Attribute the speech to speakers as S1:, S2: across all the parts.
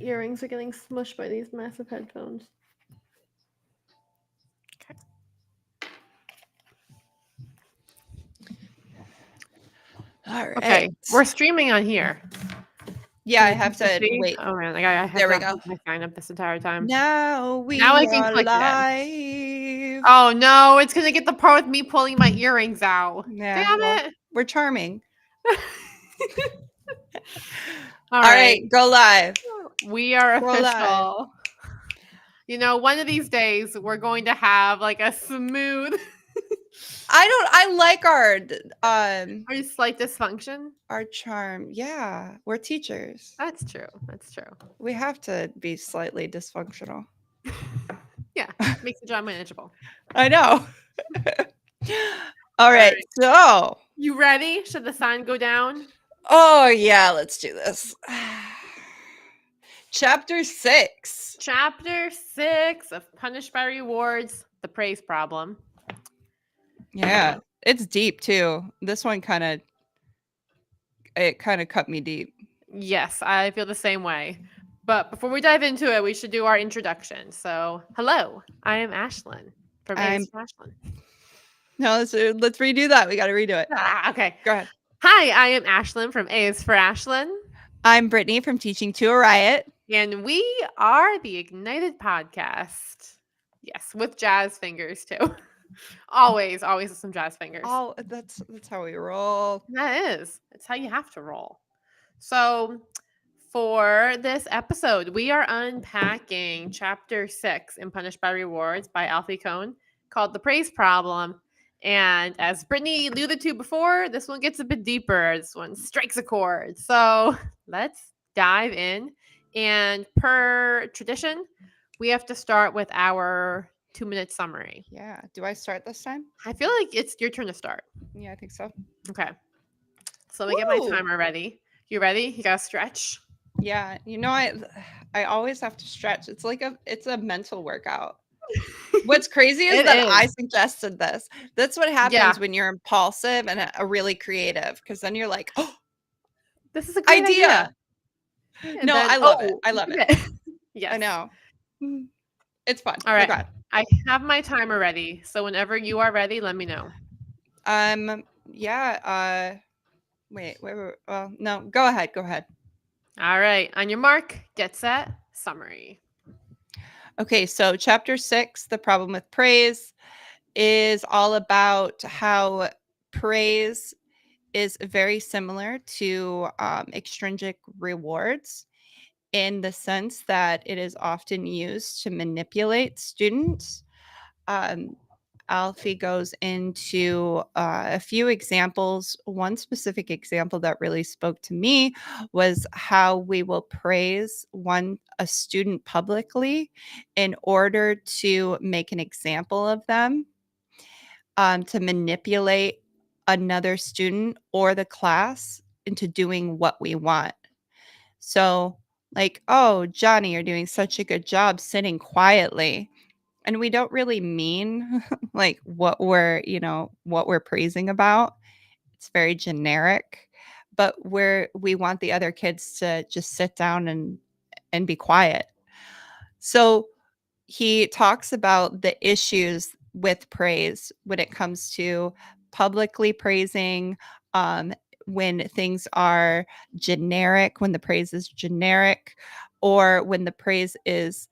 S1: earrings are getting smushed by these massive headphones.
S2: Okay. All right.
S1: Okay, we're streaming on here.
S2: Yeah, I have to
S1: see?
S2: wait.
S1: Oh man, I have
S2: There we
S1: to
S2: go.
S1: hold my sign up this entire time.
S2: Now
S1: I can
S2: are
S1: click it.
S2: live.
S1: Oh no, it's gonna get the part with me pulling my earrings out.
S2: Yeah,
S1: Damn
S2: well,
S1: it!
S2: we're charming.
S1: All
S2: All right, go live.
S1: we are
S2: Go live.
S1: official. You know, one of these days we're going to have like a smooth.
S2: I like our
S1: Or slight dysfunction.
S2: our charm. Yeah, we're teachers.
S1: That's true. That's true.
S2: We have to be slightly dysfunctional.
S1: Yeah, makes the job manageable.
S2: I know. All right, so
S1: you ready? Should the sign go down?
S2: Oh yeah, let's do this. Chapter 6.
S1: Chapter 6 of Punished by Rewards, the praise problem.
S2: Yeah, it's deep too. This one kind of cut me deep.
S1: Yes, I feel the same way. But before we dive into it, we should do our introduction. So, hello, I am Ashlyn from A's for Ashlyn.
S2: No, let's redo that. We got to redo it.
S1: Okay.
S2: Go ahead.
S1: Hi, I am Ashlyn from A's for Ashlyn.
S2: I'm Brittany from Teaching to a Riot.
S1: And we are the Ignited Podcast. Yes, with jazz fingers too. always with some jazz fingers.
S2: Oh, that's how we roll.
S1: That is. It's how you have to roll. So, for this episode, we are unpacking Chapter 6 in Punished by Rewards by Alfie Kohn called The Praise Problem. And as Brittany alluded to before, this one gets a bit deeper. This one strikes a chord. So let's dive in. And per tradition, we have to start with our 2-minute summary.
S2: Yeah. Do I start this time?
S1: I feel like it's your turn to start.
S2: Yeah, I think so.
S1: Okay. So let me get my timer ready. You ready? You got to stretch?
S2: Yeah. You know, I always have to stretch. It's like it's a mental workout. What's crazy is that I suggested this. That's what happens when you're impulsive and a really creative, because then you're like, oh,
S1: this is a great idea.
S2: No, I love it. I love it.
S1: Yes.
S2: I know. It's fun.
S1: All right. I have my timer ready. So whenever you are ready, let me know.
S2: Yeah. Wait. Well, no, go ahead.
S1: All right. On your mark, get set, summary.
S2: Okay, so chapter 6, the problem with praise, is all about how praise is very similar to extrinsic rewards in the sense that it is often used to manipulate students. Alfie goes into a few examples. One specific example that really spoke to me was how we will praise a student publicly in order to make an example of them, to manipulate another student or the class into doing what we want. So, like, oh, Johnny, you're doing such a good job sitting quietly. And we don't really mean like what we're praising about. It's very generic, but we want the other kids to just sit down and be quiet. So he talks about the issues with praise when it comes to publicly praising, when things are generic, when the praise is generic, or when the praise is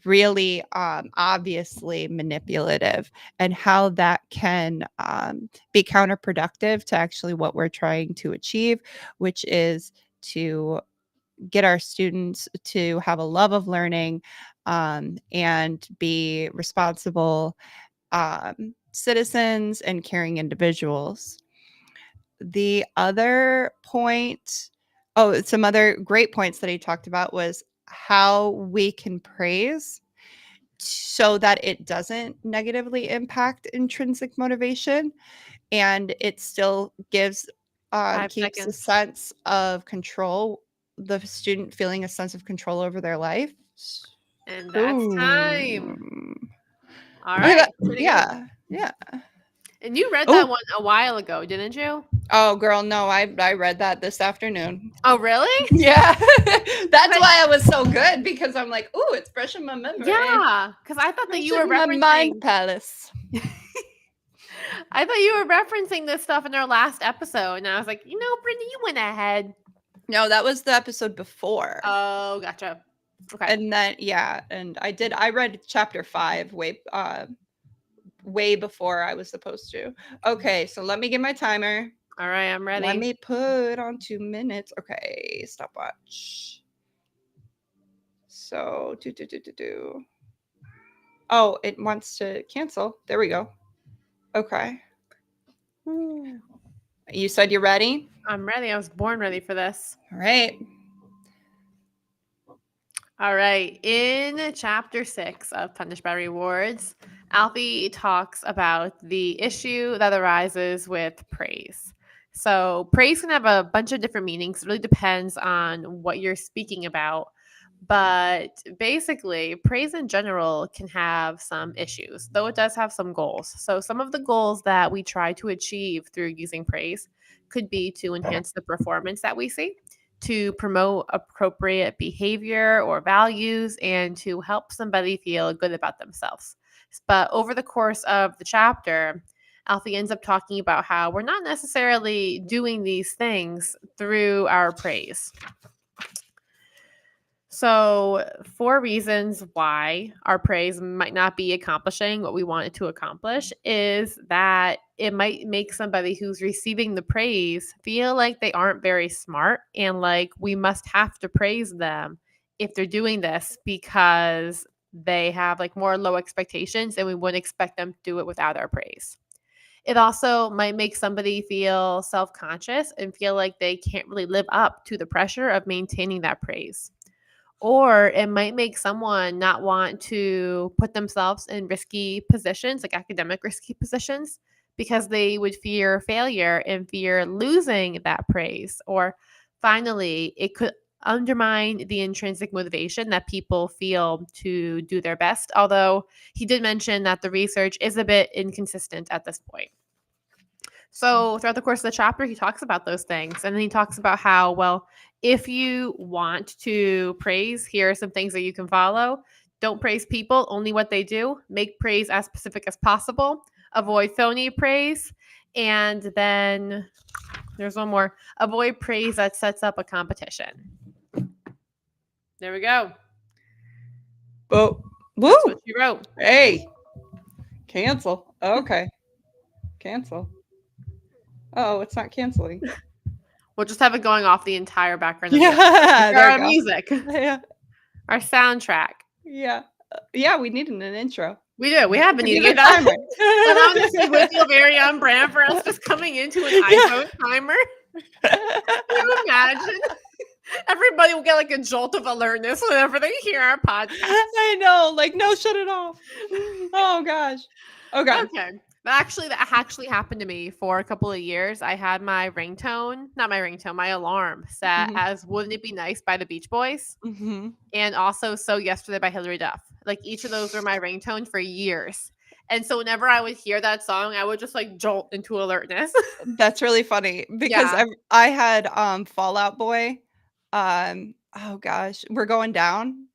S2: really obviously manipulative, and how that can be counterproductive to actually what we're trying to achieve, which is to get our students to have a love of learning, and be responsible citizens and caring individuals. The other point, some other great points that he talked about was how we can praise so that it doesn't negatively impact intrinsic motivation, and it still gives keeps a sense of control, the student feeling a sense of control over their life.
S1: And that's time. All right.
S2: Yeah.
S1: And you read that
S2: Oh,
S1: one a while ago, didn't you?
S2: oh, girl, no, I read that this afternoon.
S1: Oh, really?
S2: Yeah, that's
S1: I,
S2: why I was so good because I'm like, ooh, it's fresh in my memory,
S1: yeah, because I thought that
S2: fresh
S1: you were
S2: in my mind
S1: referencing.
S2: palace.
S1: I thought you were referencing this stuff in our last episode, and I was like, Brittany, you went ahead.
S2: No, that was the episode before.
S1: Oh, gotcha. Okay.
S2: And then yeah, and I read chapter 5 way before I was supposed to. Okay, so let me get my timer.
S1: All right, I'm ready.
S2: Let me put on 2 minutes. Okay, stopwatch. So do. Oh, it wants to cancel. There we go. Okay. You said you're ready?
S1: I'm ready. I was born ready for this.
S2: All right.
S1: All right. In chapter 6 of Punished by Rewards, Alfie talks about the issue that arises with praise. So, praise can have a bunch of different meanings. It really depends on what you're speaking about. But basically, praise in general can have some issues, though it does have some goals. So, some of the goals that we try to achieve through using praise could be to enhance the performance that we see, to promote appropriate behavior or values, and to help somebody feel good about themselves. But over the course of the chapter, Alfie ends up talking about how we're not necessarily doing these things through our praise. So, 4 reasons why our praise might not be accomplishing what we want it to accomplish is that it might make somebody who's receiving the praise feel like they aren't very smart and like we must have to praise them if they're doing this because they have like more low expectations and we wouldn't expect them to do it without our praise. It also might make somebody feel self conscious and feel like they can't really live up to the pressure of maintaining that praise. Or it might make someone not want to put themselves in risky positions, like academic risky positions, because they would fear failure and fear losing that praise. Or finally, it could undermine the intrinsic motivation that people feel to do their best. Although he did mention that the research is a bit inconsistent at this point. So throughout the course of the chapter, he talks about those things. And then he talks about how, well, if you want to praise, here are some things that you can follow. Don't praise people, only what they do. Make praise as specific as possible. Avoid phony praise. And then there's one more. Avoid praise that sets up a competition. There we go.
S2: Oh,
S1: That's
S2: woo!
S1: what she wrote.
S2: Hey, cancel. Okay, cancel. Oh, it's not canceling.
S1: We'll just have it going off the entire background of
S2: Yeah, there
S1: our
S2: you go.
S1: music,
S2: Yeah,
S1: our soundtrack.
S2: yeah, yeah. We needed an intro.
S1: We do. We have been
S2: We
S1: needing
S2: need
S1: it.
S2: a timer.
S1: But honestly, would feel very on brand for us just coming into an iPhone timer. Can you imagine? Everybody will get like a jolt of alertness whenever they hear our podcast.
S2: I know. Like, no, shut it off. Oh gosh. Okay.
S1: Okay. That actually happened to me for a couple of years. I had my ringtone, not my ringtone, my alarm set
S2: Mhm.
S1: as Wouldn't It Be Nice by the Beach Boys
S2: Mm-hmm.
S1: and also So Yesterday by Hilary Duff. Like each of those were my ringtone for years. And so whenever I would hear that song, I would just like jolt into alertness.
S2: That's really funny because
S1: Yeah.
S2: I had Fallout Boy. Oh gosh, we're going down.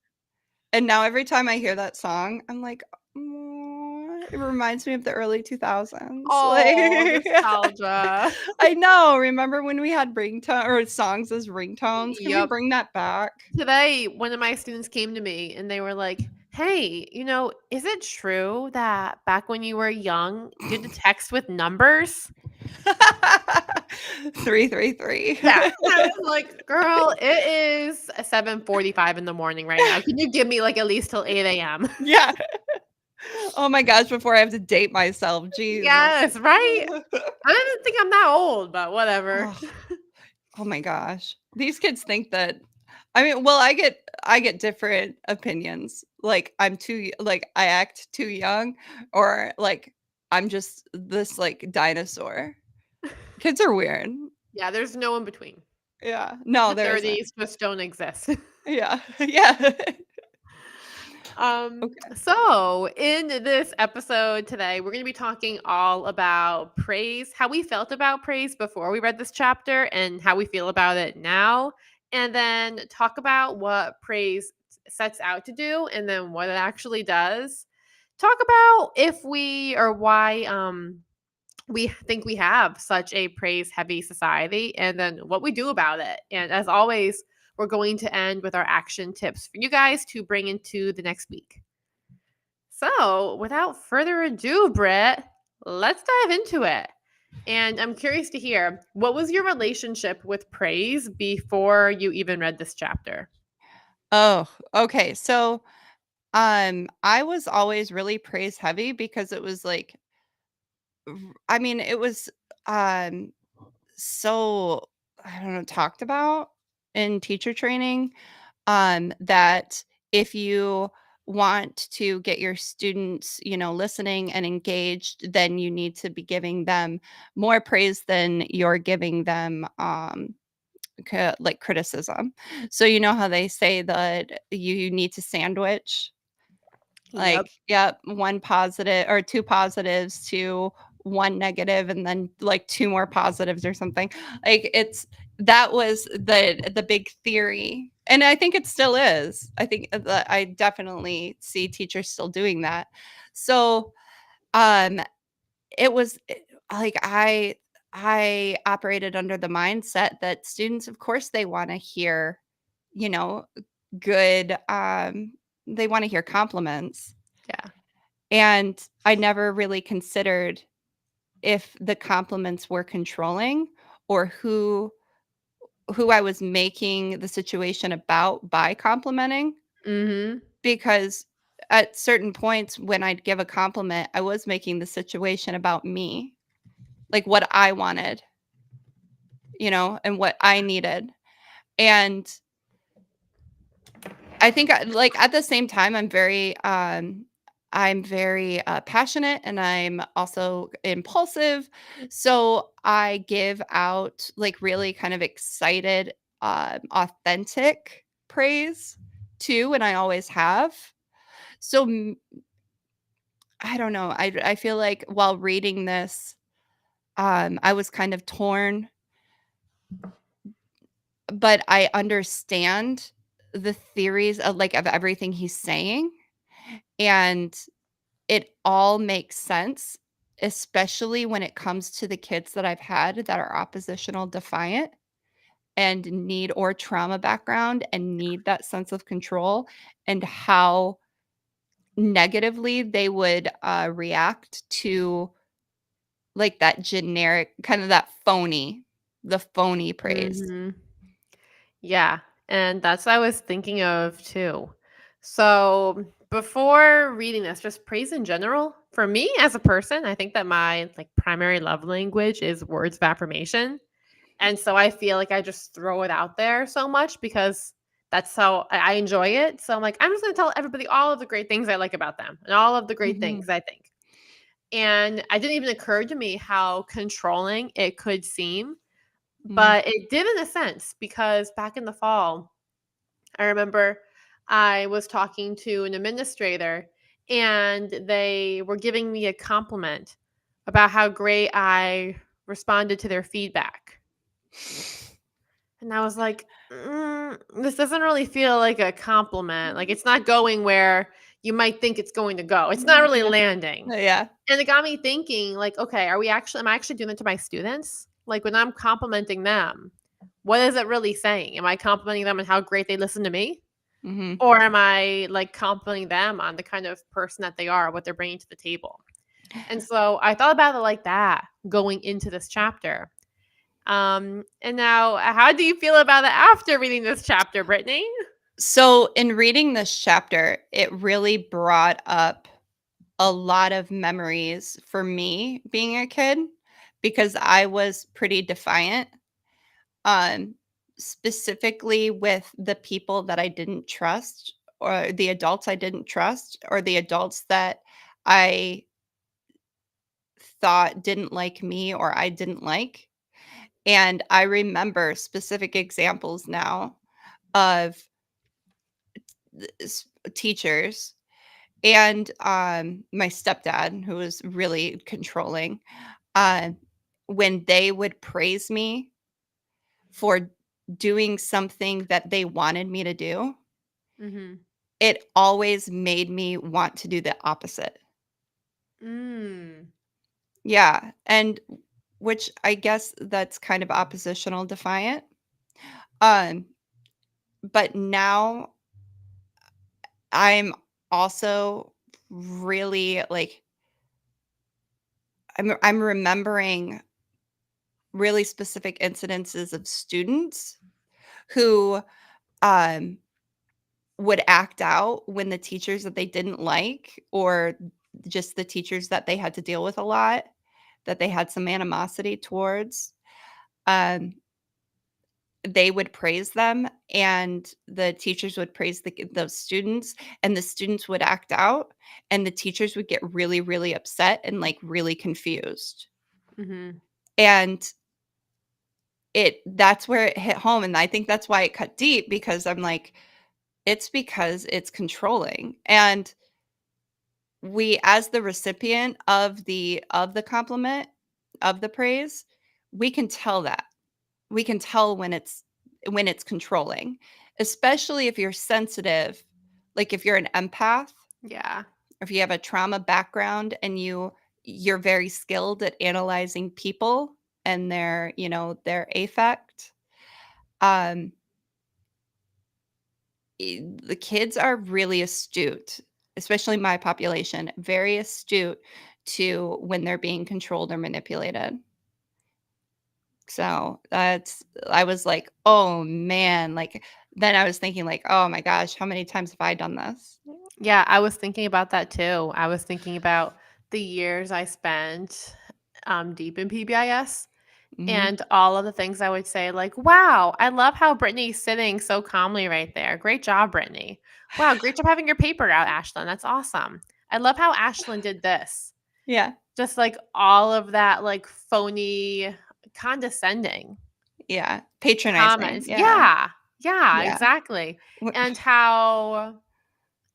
S2: And now every time I hear that song, I'm like, "Aw," it reminds me of the early 2000s.
S1: Oh,
S2: Like,
S1: nostalgia.
S2: I know. Remember when we had ringtone or songs as ringtones? Can we
S1: Yep.
S2: bring that back?
S1: Today, one of my students came to me and they were like, "Hey, is it true that back when you were young, you had to text with numbers?"
S2: 333.
S1: Yeah. I was like, "Girl, it is 7:45 in the morning right now. Can you give me like at least till 8 a.m.?"
S2: Yeah. Oh my gosh, before I have to date myself. Jesus.
S1: Yes, right? I don't think I'm that old, but whatever.
S2: Oh, oh my gosh. These kids think that I mean, well, I get different opinions. Like like I act too young or like I'm just this like dinosaur. Kids are weird.
S1: Yeah, there's no in between.
S2: Yeah. No,
S1: The
S2: there isn't.
S1: 30s just don't exist.
S2: Yeah. Yeah. Okay.
S1: So in this episode today, we're going to be talking all about praise, how we felt about praise before we read this chapter and how we feel about it now, and then talk about what praise sets out to do and then what it actually does. Talk about if we or why we think we have such a praise heavy society and then what we do about it. And as always, we're going to end with our action tips for you guys to bring into the next week. So, without further ado, Britt, let's dive into it. And I'm curious to hear, what was your relationship with praise before you even read this chapter?
S2: Oh, okay. So, I was always really praise heavy because it was like, I mean, it was, um, so, I don't know, talked about in teacher training, that if you want to get your students, listening and engaged, then you need to be giving them more praise than you're giving them, like criticism. So you know how they say that you need to sandwich,
S1: Yep.
S2: like, yep, one positive or two positives to one negative and then like two more positives or something. Like that was the big theory. And I think it still is. I think that I definitely see teachers still doing that. So um it was like I operated under the mindset that students, of course, they want to hear, you know, good they want to hear compliments.
S1: Yeah.
S2: And I never really considered if the compliments were controlling or who I was making the situation about by complimenting,
S1: Mhm.
S2: because at certain points when I'd give a compliment, I was making the situation about me, like what I wanted, and what I needed. And I think like at the same time I'm very passionate, and I'm also impulsive. So I give out like really kind of excited, authentic praise too, and I always have. So I don't know. I feel like while reading this, I was kind of torn, but I understand the theories of everything he's saying, and it all makes sense, especially when it comes to the kids that I've had that are oppositional defiant and need or trauma background and need that sense of control, and how negatively they would react to like that generic kind of the phony praise.
S1: Mhm. Yeah, and that's what I was thinking of too. So before reading this, just praise in general. For me as a person, I think that my like primary love language is words of affirmation. And so I feel like I just throw it out there so much because that's how I enjoy it. So I'm like, I'm just gonna tell everybody all of the great things I like about them and all of the great things
S2: Mhm,
S1: I think. And it didn't even occur to me how controlling it could seem,
S2: mhm.
S1: but it did in a sense because back in the fall, I remember I was talking to an administrator and they were giving me a compliment about how great I responded to their feedback. And I was like, this doesn't really feel like a compliment. Like it's not going where you might think it's going to go. It's not really
S2: Yeah.
S1: landing.
S2: Yeah.
S1: And it got me thinking, like, okay, am I actually doing that to my students? Like when I'm complimenting them, what is it really saying? Am I complimenting them on how great they listen to me?
S2: Mhm.
S1: Or am I like complimenting them on the kind of person that they are, what they're bringing to the table? And so I thought about it like that going into this chapter. And now how do you feel about it after reading this chapter, Brittany?
S2: So, in reading this chapter, it really brought up a lot of memories for me being a kid, because I was pretty defiant, um, specifically with the people that I didn't trust, or the adults I didn't trust, or the adults that I thought didn't like me or I didn't like. And I remember specific examples now of teachers. and my stepdad, who was really controlling, uh, when they would praise me for doing something that they wanted me to do,
S1: Mhm.
S2: it always made me want to do the opposite.
S1: Mm.
S2: Yeah, and which I guess that's kind of oppositional defiant. Um, but now I'm also really like I'm remembering really specific incidences of students who um would act out when the teachers that they didn't like, or just the teachers that they had to deal with a lot, that they had some animosity towards, um, they would praise them, and the teachers would praise those students, and the students would act out, and the teachers would get really, really upset and like really confused.
S1: Mhm.
S2: And that's where it hit home. And I think that's why it cut deep, because I'm like, it's because it's controlling. And we, as the recipient of the compliment, of the praise, we can tell that. We can tell when it's controlling, especially if you're sensitive, like if you're an empath,
S1: Yeah.
S2: if you have a trauma background and you're very skilled at analyzing people and their affect. Um the kids are really astute, especially my population, very astute to when they're being controlled or manipulated. So I was like, oh man, like then I was thinking like, oh my gosh, how many times have I done this?
S1: Yeah, I was thinking about that too. I was thinking about the years I spent deep in PBIS
S2: Hmm.
S1: and all of the things I would say, like, wow, I love how Brittany's sitting so calmly right there. Great job, Brittany. Wow, great job having your paper out, Ashlyn. That's awesome. I love how Ashlyn did this.
S2: Yeah,
S1: Just like all of that, like phony, condescending
S2: yeah, patronizing.
S1: comments.
S2: Yeah,
S1: Yeah, yeah,
S2: yeah.
S1: exactly. And how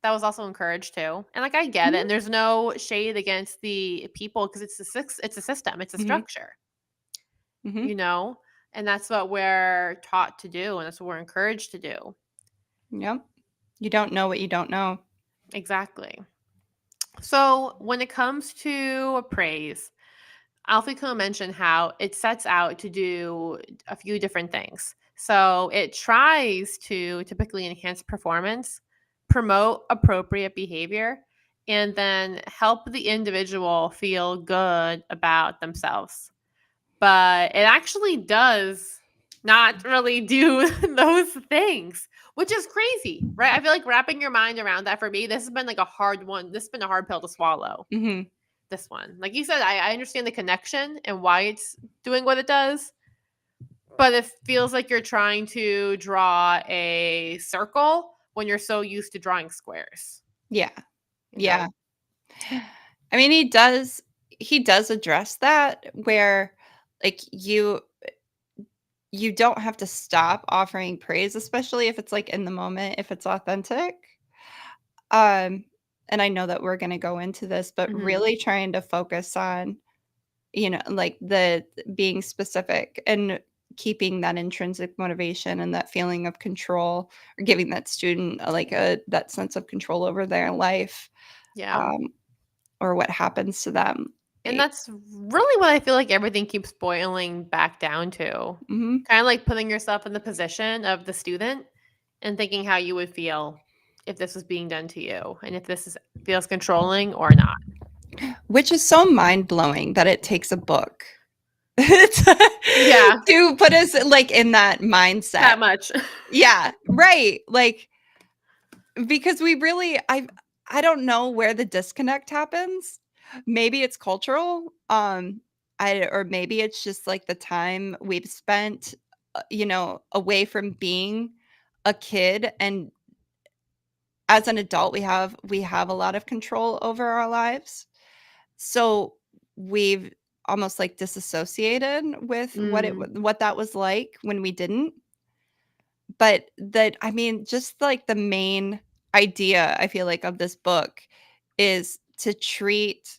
S1: that was also encouraged too. And like I get it, and there's no shade against the people because it's a system, it's a
S2: Hmm.
S1: structure,
S2: Hmm.
S1: you know? And that's what we're taught to do and that's what we're encouraged to do.
S2: Yep. You don't know what you don't know.
S1: Exactly. So when it comes to praise, Alfie Kohn mentioned how it sets out to do a few different things. So it tries to typically enhance performance, promote appropriate behavior, and then help the individual feel good about themselves. But it actually does not really do those things, which is crazy, right? I feel like wrapping your mind around that for me, this has been like a hard one. This has been a hard pill to swallow.
S2: Hmm.
S1: This one. Like you said, I understand the connection and why it's doing what it does, but it feels like you're trying to draw a circle when you're so used to drawing squares,
S2: Yeah,
S1: you
S2: yeah.
S1: know?
S2: I mean, he does address that, where like you don't have to stop offering praise, especially if it's like in the moment, if it's authentic. Um, and I know that we're going to go into this, but
S1: Mhm.
S2: really trying to focus on, like the being specific and keeping that intrinsic motivation and that feeling of control, or giving that student like that sense of control over their life,
S1: Yeah.
S2: um, or what happens to them.
S1: And that's really what I feel like everything keeps boiling back down to.
S2: Mm-hmm.
S1: Kind of like putting yourself in the position of the student and thinking how you would feel if this was being done to you and if feels controlling or not.
S2: Which is so mind-blowing that it takes a book
S1: Yeah,
S2: to put us, like, in that mindset.
S1: that much.
S2: Yeah, right, like, because we really I don't know where the disconnect happens. Maybe it's cultural, or maybe it's just, like, the time we've spent, away from being a kid, and as an adult, we have a lot of control over our lives. So we've almost like disassociated with
S1: Mm,
S2: what that was like when we didn't. But that, I mean, just like the main idea, I feel like, of this book is to treat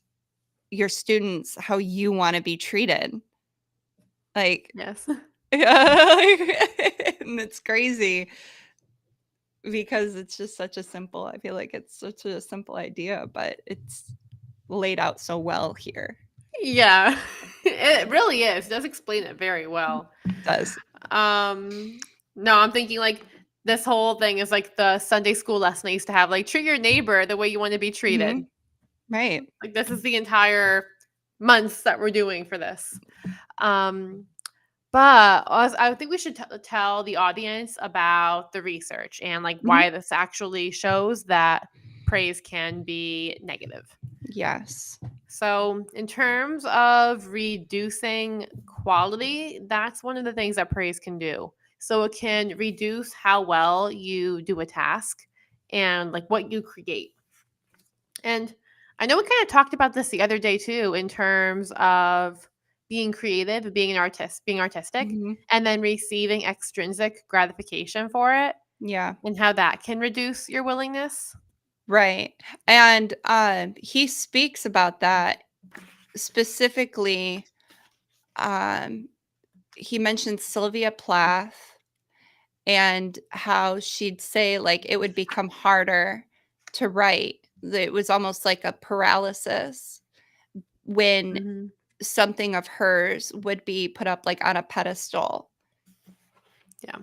S2: your students how you want to be treated. Like,
S1: Yes.
S2: and it's crazy because it's just such a simple, I feel like it's such a simple idea, but it's laid out so well here.
S1: Yeah. It really is. It does explain it very well.
S2: It does.
S1: No, I'm thinking like this whole thing is like the Sunday school lesson I used to have. Like, treat your neighbor the way you want to be treated.
S2: Right.
S1: Like, this is the entire months that we're doing for this. Um, but I think we should tell the audience about the research and like
S2: Mhm.
S1: why this actually shows that praise can be negative.
S2: Yes.
S1: So, in terms of reducing quality, that's one of the things that praise can do. So, it can reduce how well you do a task and like what you create. And I know we kind of talked about this the other day too, in terms of being creative, being an artist, being artistic,
S2: Mhm.
S1: and then receiving extrinsic gratification for it,
S2: Yeah.
S1: and how that can reduce your willingness.
S2: Right. And he speaks about that specifically. Um, he mentioned Sylvia Plath and how she'd say like it would become harder to write. It was almost like a paralysis when
S1: Mm-hmm.
S2: something of hers would be put up like on a pedestal.
S1: Yeah.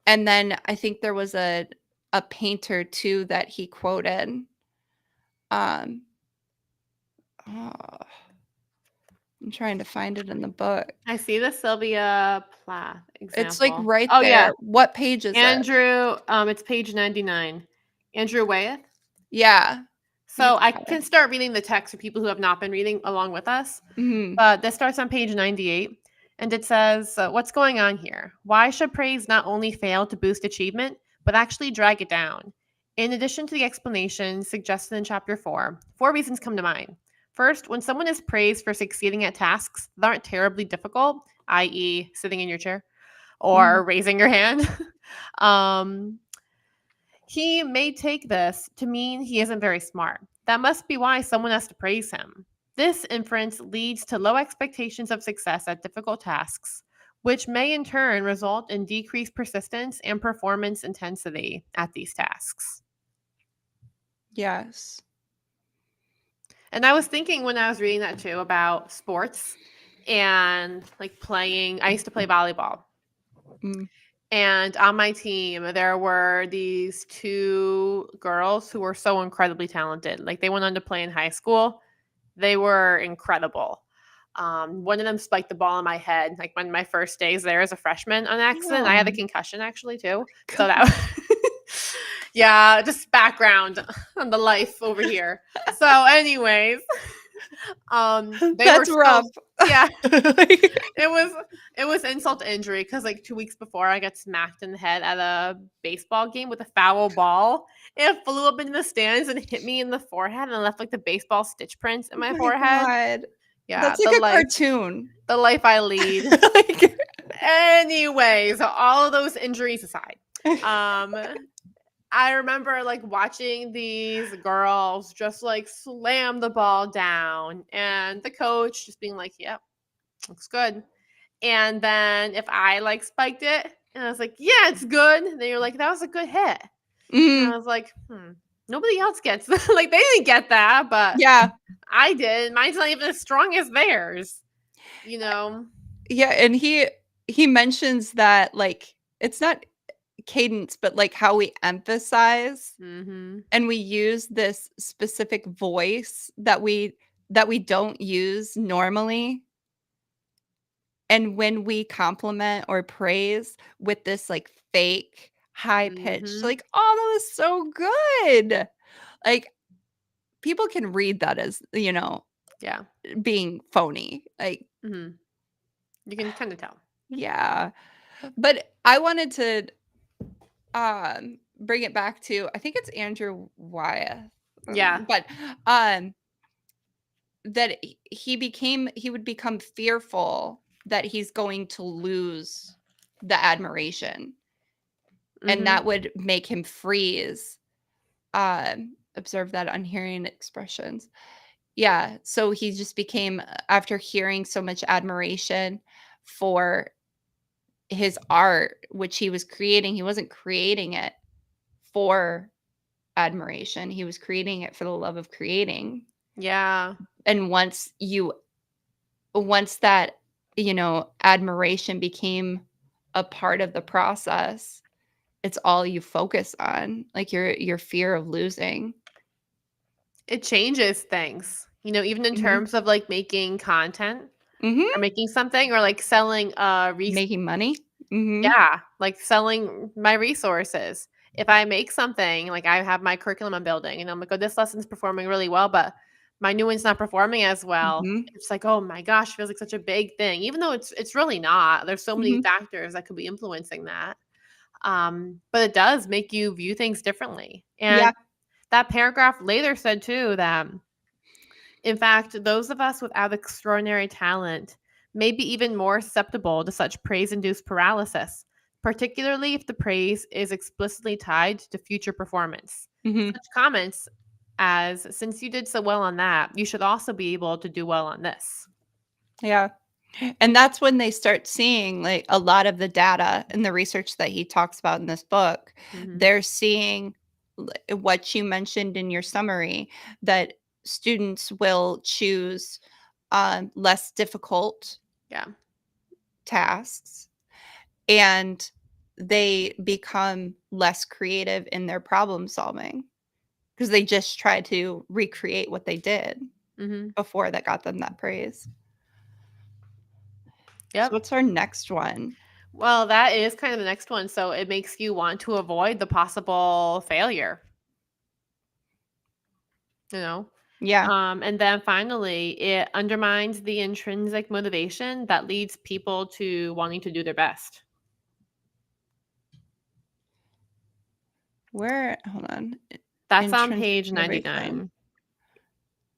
S2: And then I think there was a painter too that he quoted. Um, oh, I'm trying to find it in the book.
S1: I see the Sylvia Plath
S2: It's like
S1: example.
S2: right
S1: Oh yeah,
S2: there. What page is it?
S1: Andrew. It's page 99. Andrew Wyeth.
S2: Yeah, you
S1: So I
S2: got it.
S1: can start reading the text for people who have not been reading along with us.
S2: Mhm.
S1: But this starts on page 98, and it says, "What's going on here? Why should praise not only fail to boost achievement, but actually drag it down?" In addition to the explanation suggested in chapter 4, four reasons come to mind. First, when someone is praised for succeeding at tasks that aren't terribly difficult, i.e., sitting in your chair
S2: Mhm.
S1: or raising your hand, um, he may take this to mean he isn't very smart. That must be why someone has to praise him. This inference leads to low expectations of success at difficult tasks, which may in turn result in decreased persistence and performance intensity at these tasks.
S2: Yes.
S1: And I was thinking when I was reading that too about sports and like playing, I used to play volleyball.
S2: Mm.
S1: And on my team, there were these two girls who were so incredibly talented. Like, they went on to play in high school. They were incredible. One of them spiked the ball in my head, like one of my first days there as a freshman on accident. I had a
S2: Oh,
S1: concussion actually too. So
S2: God.
S1: that yeah, just background on the life over here. So, anyways, they were
S2: That's rough.
S1: so yeah,
S2: Like,
S1: it was it was insult to injury because like 2 weeks before I got smacked in the head at a baseball game with a foul ball. It flew up in the stands and hit me in the forehead and left like the baseball stitch prints in
S2: oh
S1: my
S2: my
S1: forehead.
S2: god.
S1: Yeah,
S2: That's like a cartoon.
S1: the life I lead.
S2: Like
S1: Anyways, all of those injuries aside, um, I remember like watching these girls just like slam the ball down, and the coach just being like, "Yep, looks good." And then if I like spiked it, and I was like, "Yeah, it's good," and then you're like, "That was a good hit," and I
S2: Mhm.
S1: was like, nobody else gets that. Like, they didn't get that, but
S2: Yeah.
S1: I did. Mine's not even as strong as theirs, you know.
S2: Yeah, and he mentions that, like, it's not cadence, but, like, how we emphasize
S1: Mm-hmm.
S2: and we use this specific voice that we don't use normally, and when we compliment or praise with this, like, fake high pitch,
S1: Mm-hmm.
S2: like, "Oh, that was so good." Like, people can read that as,
S1: Yeah.
S2: being phony, like,
S1: Mm-hmm. You can kind of tell.
S2: yeah. But I wanted to bring it back to I think it's Andrew Wyeth,
S1: Yeah.
S2: but um that he would become fearful that he's going to lose the admiration and
S1: Mm-hmm.
S2: that would make him freeze. observe that unhearing expressions. Yeah, so he just became after hearing so much admiration for his art, which he was creating, he wasn't creating it for admiration, he was creating it for the love of creating.
S1: Yeah.
S2: And once that, admiration became a part of the process, it's all you focus on, like your fear of losing.
S1: It changes things, even in
S2: Mhm.
S1: terms of like making content
S2: Mhm.
S1: or making something or like selling
S2: Making money. Mhm.
S1: yeah, like selling my resources. If I make something, like I have my curriculum I'm building and I'm like, oh, this lesson's performing really well, but my new one's not performing as well.
S2: Mhm.
S1: It's like, oh my gosh, feels like such a big thing, even though it's really not. There's so many
S2: Mhm.
S1: factors that could be influencing that. But it does make you view things differently. And
S2: Yeah.
S1: that paragraph later said too that in fact, those of us without extraordinary talent may be even more susceptible to such praise induced paralysis, particularly if the praise is explicitly tied to future performance.
S2: Mhm.
S1: Such comments as, since you did so well on that, you should also be able to do well on this.
S2: Yeah. And that's when they start seeing, like, a lot of the data and the research that he talks about in this book.
S1: Hmm.
S2: They're seeing what you mentioned in your summary, that students will choose less difficult
S1: Yeah.
S2: tasks, and they become less creative in their problem solving because they just try to recreate what they did
S1: Hmm.
S2: before that got them that praise. So
S1: Yep.
S2: what's our next one?
S1: Well, that is kind of the next one. So it makes you want to avoid the possible failure, you know?
S2: Yeah.
S1: And then finally, it undermines the intrinsic motivation that leads people to wanting to do their best.
S2: Where hold on.
S1: That's on
S2: Intrinsic
S1: page
S2: motivation.
S1: 99.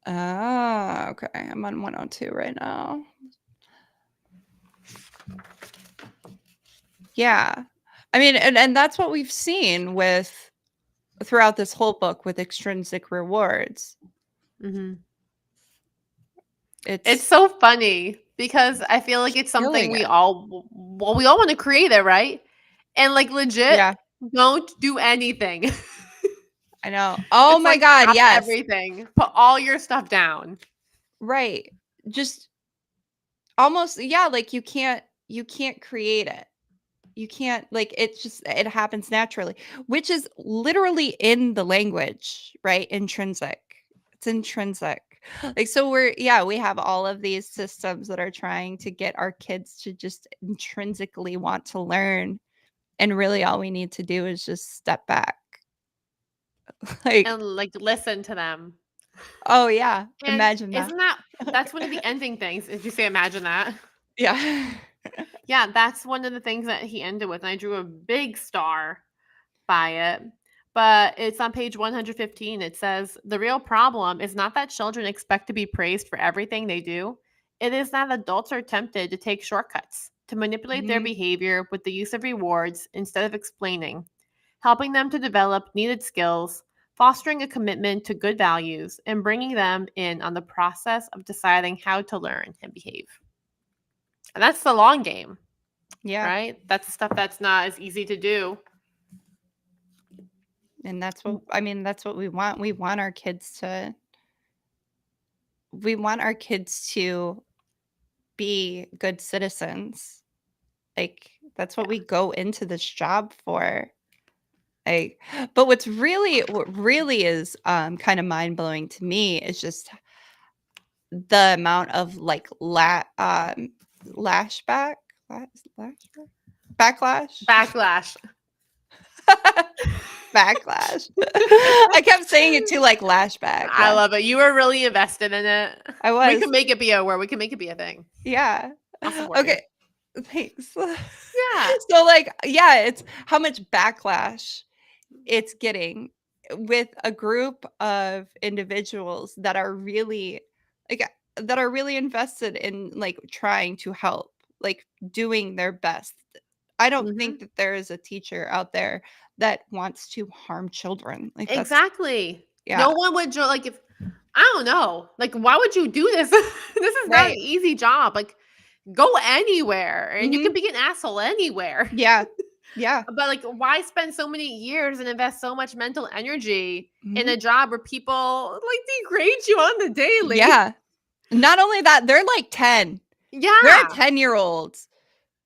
S2: Ah, okay. I'm on 102 right now. Yeah. I mean, and that's what we've seen with throughout this whole book with extrinsic rewards.
S1: Mhm. It's
S2: It's
S1: so funny because I feel like it's something
S2: killing
S1: we
S2: it.
S1: all well, we all wanna create it, right? And, like, legit,
S2: Yeah,
S1: don't do anything.
S2: I know. Oh
S1: It's
S2: my
S1: like,
S2: god,
S1: stop
S2: yes.
S1: everything. Put all your stuff down.
S2: Right. Just almost, yeah, like you can't create it. You can't, like, it's just it happens naturally, which is literally in the language, right? Intrinsic. It's intrinsic. Like, so we have all of these systems that are trying to get our kids to just intrinsically want to learn, and really all we need to do is just step back. Like,
S1: And, like, listen to them.
S2: oh yeah,
S1: And
S2: imagine that.
S1: isn't that's one of the ending things, if you say imagine that.
S2: Yeah.
S1: Yeah, that's one of the things that he ended with, and I drew a big star by it. But it's on page 115. It says, the real problem is not that children expect to be praised for everything they do. It is that adults are tempted to take shortcuts, to manipulate their
S2: Mhm.
S1: behavior with the use of rewards instead of explaining, helping them to develop needed skills, fostering a commitment to good values, and bringing them in on the process of deciding how to learn and behave. And that's the long game,
S2: Yeah.
S1: right? That's stuff that's not as easy to do.
S2: And that's what I mean, that's what we want. We want our kids to be good citizens. Like, that's what
S1: Yeah.
S2: we go into this job for. Like, but what really is, kinda mind-blowing to me is just the amount of, like, lashback? La lashback? Backlash?
S1: Backlash.
S2: Backlash. I kept saying it too like lashback,
S1: I love it. You were really invested in it.
S2: I
S1: We could
S2: was.
S1: make it be a word. We can make it be a thing.
S2: Yeah.
S1: I'll support you.
S2: Okay, thanks.
S1: Yeah.
S2: So, like, yeah, it's how much backlash it's getting with a group of individuals that are really, like, that are really invested in, like, trying to help, like, doing their best. I don't think
S1: Mhm.
S2: that there is a teacher out there that wants to harm children. Like, that's
S1: Exactly.
S2: Yeah.
S1: No one would like if I don't know. Like, why would you do this? This is not an
S2: Right.
S1: easy job. Like, go anywhere and you can
S2: Mhm.
S1: be an asshole anywhere.
S2: Yeah. Yeah.
S1: But like, why spend so many years and invest so much mental energy in
S2: Mhm.
S1: a job where people like degrade you on the daily?
S2: Yeah. Not only that, they're like 10. They're
S1: Yeah.
S2: 10-year-olds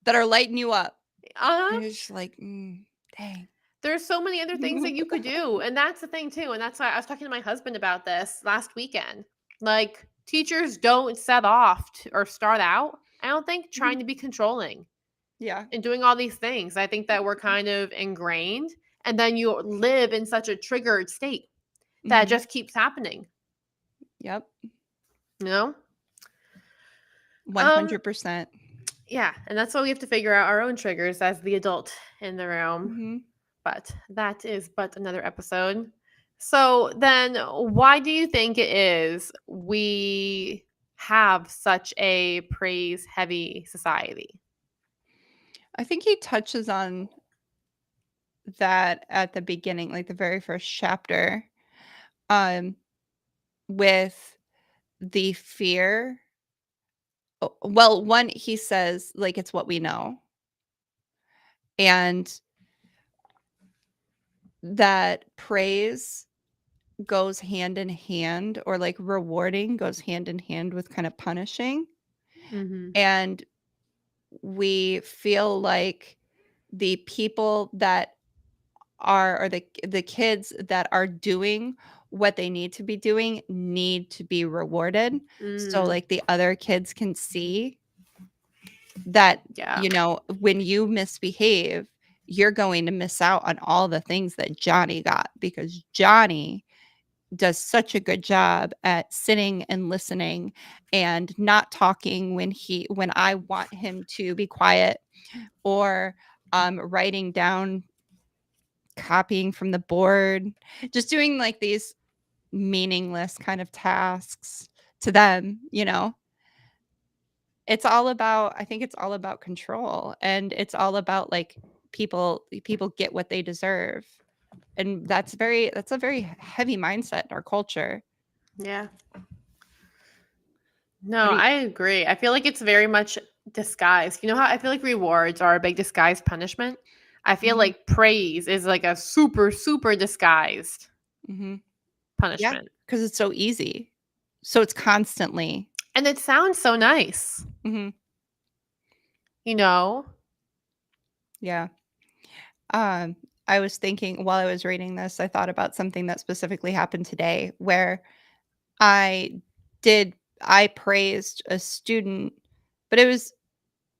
S2: that are lighting you up.
S1: Uh,
S2: And you're just like, dang.
S1: there's so many other things that you could do. And that's the thing too. And that's why I was talking to my husband about this last weekend. Like, teachers don't set off or start out, I don't think,
S2: Mhm.
S1: trying to be controlling
S2: Yeah.
S1: and doing all these things. I think that we're kind of ingrained. And then you live in such a triggered state that
S2: Mhm.
S1: just keeps happening,
S2: Yep.
S1: you know? Um,
S2: 100%.
S1: yeah, and that's why we have to figure out our own triggers as the adult in the room.
S2: Mhm.
S1: But that is but another episode. So then why do you think it is we have such a praise heavy society?
S2: I think he touches on that at the beginning, like the very first chapter, um, with the fear. Well, one, he says, like, it's what we know. And that praise goes hand in hand, or like rewarding goes hand in hand with kind of punishing.
S1: Mhm.
S2: And we feel like the people that are, or the kids that are doing what they need to be rewarded. So
S1: Mm,
S2: like the other kids can see that,
S1: yeah.
S2: when you misbehave, you're going to miss out on all the things that Johnny got, because Johnny does such a good job at sitting and listening and not talking when I want him to be quiet, or writing down, copying from the board, just doing like these meaningless kind of tasks to them. I think it's all about control, and it's all about like people get what they deserve. And that's a very heavy mindset in our culture.
S1: Yeah. No,
S2: What do you
S1: I agree. I feel like it's very much disguised. You know how I feel like rewards are a big disguised punishment? I feel
S2: Mhm,
S1: like praise is like a super, super disguised
S2: mhm. Yeah,
S1: punishment.
S2: because it's so easy. So it's constantly.
S1: And it sounds so nice,
S2: Mhm,
S1: you know?
S2: yeah. Um, I was thinking while I was reading this, I thought about something that specifically happened today, where I I praised a student, but it was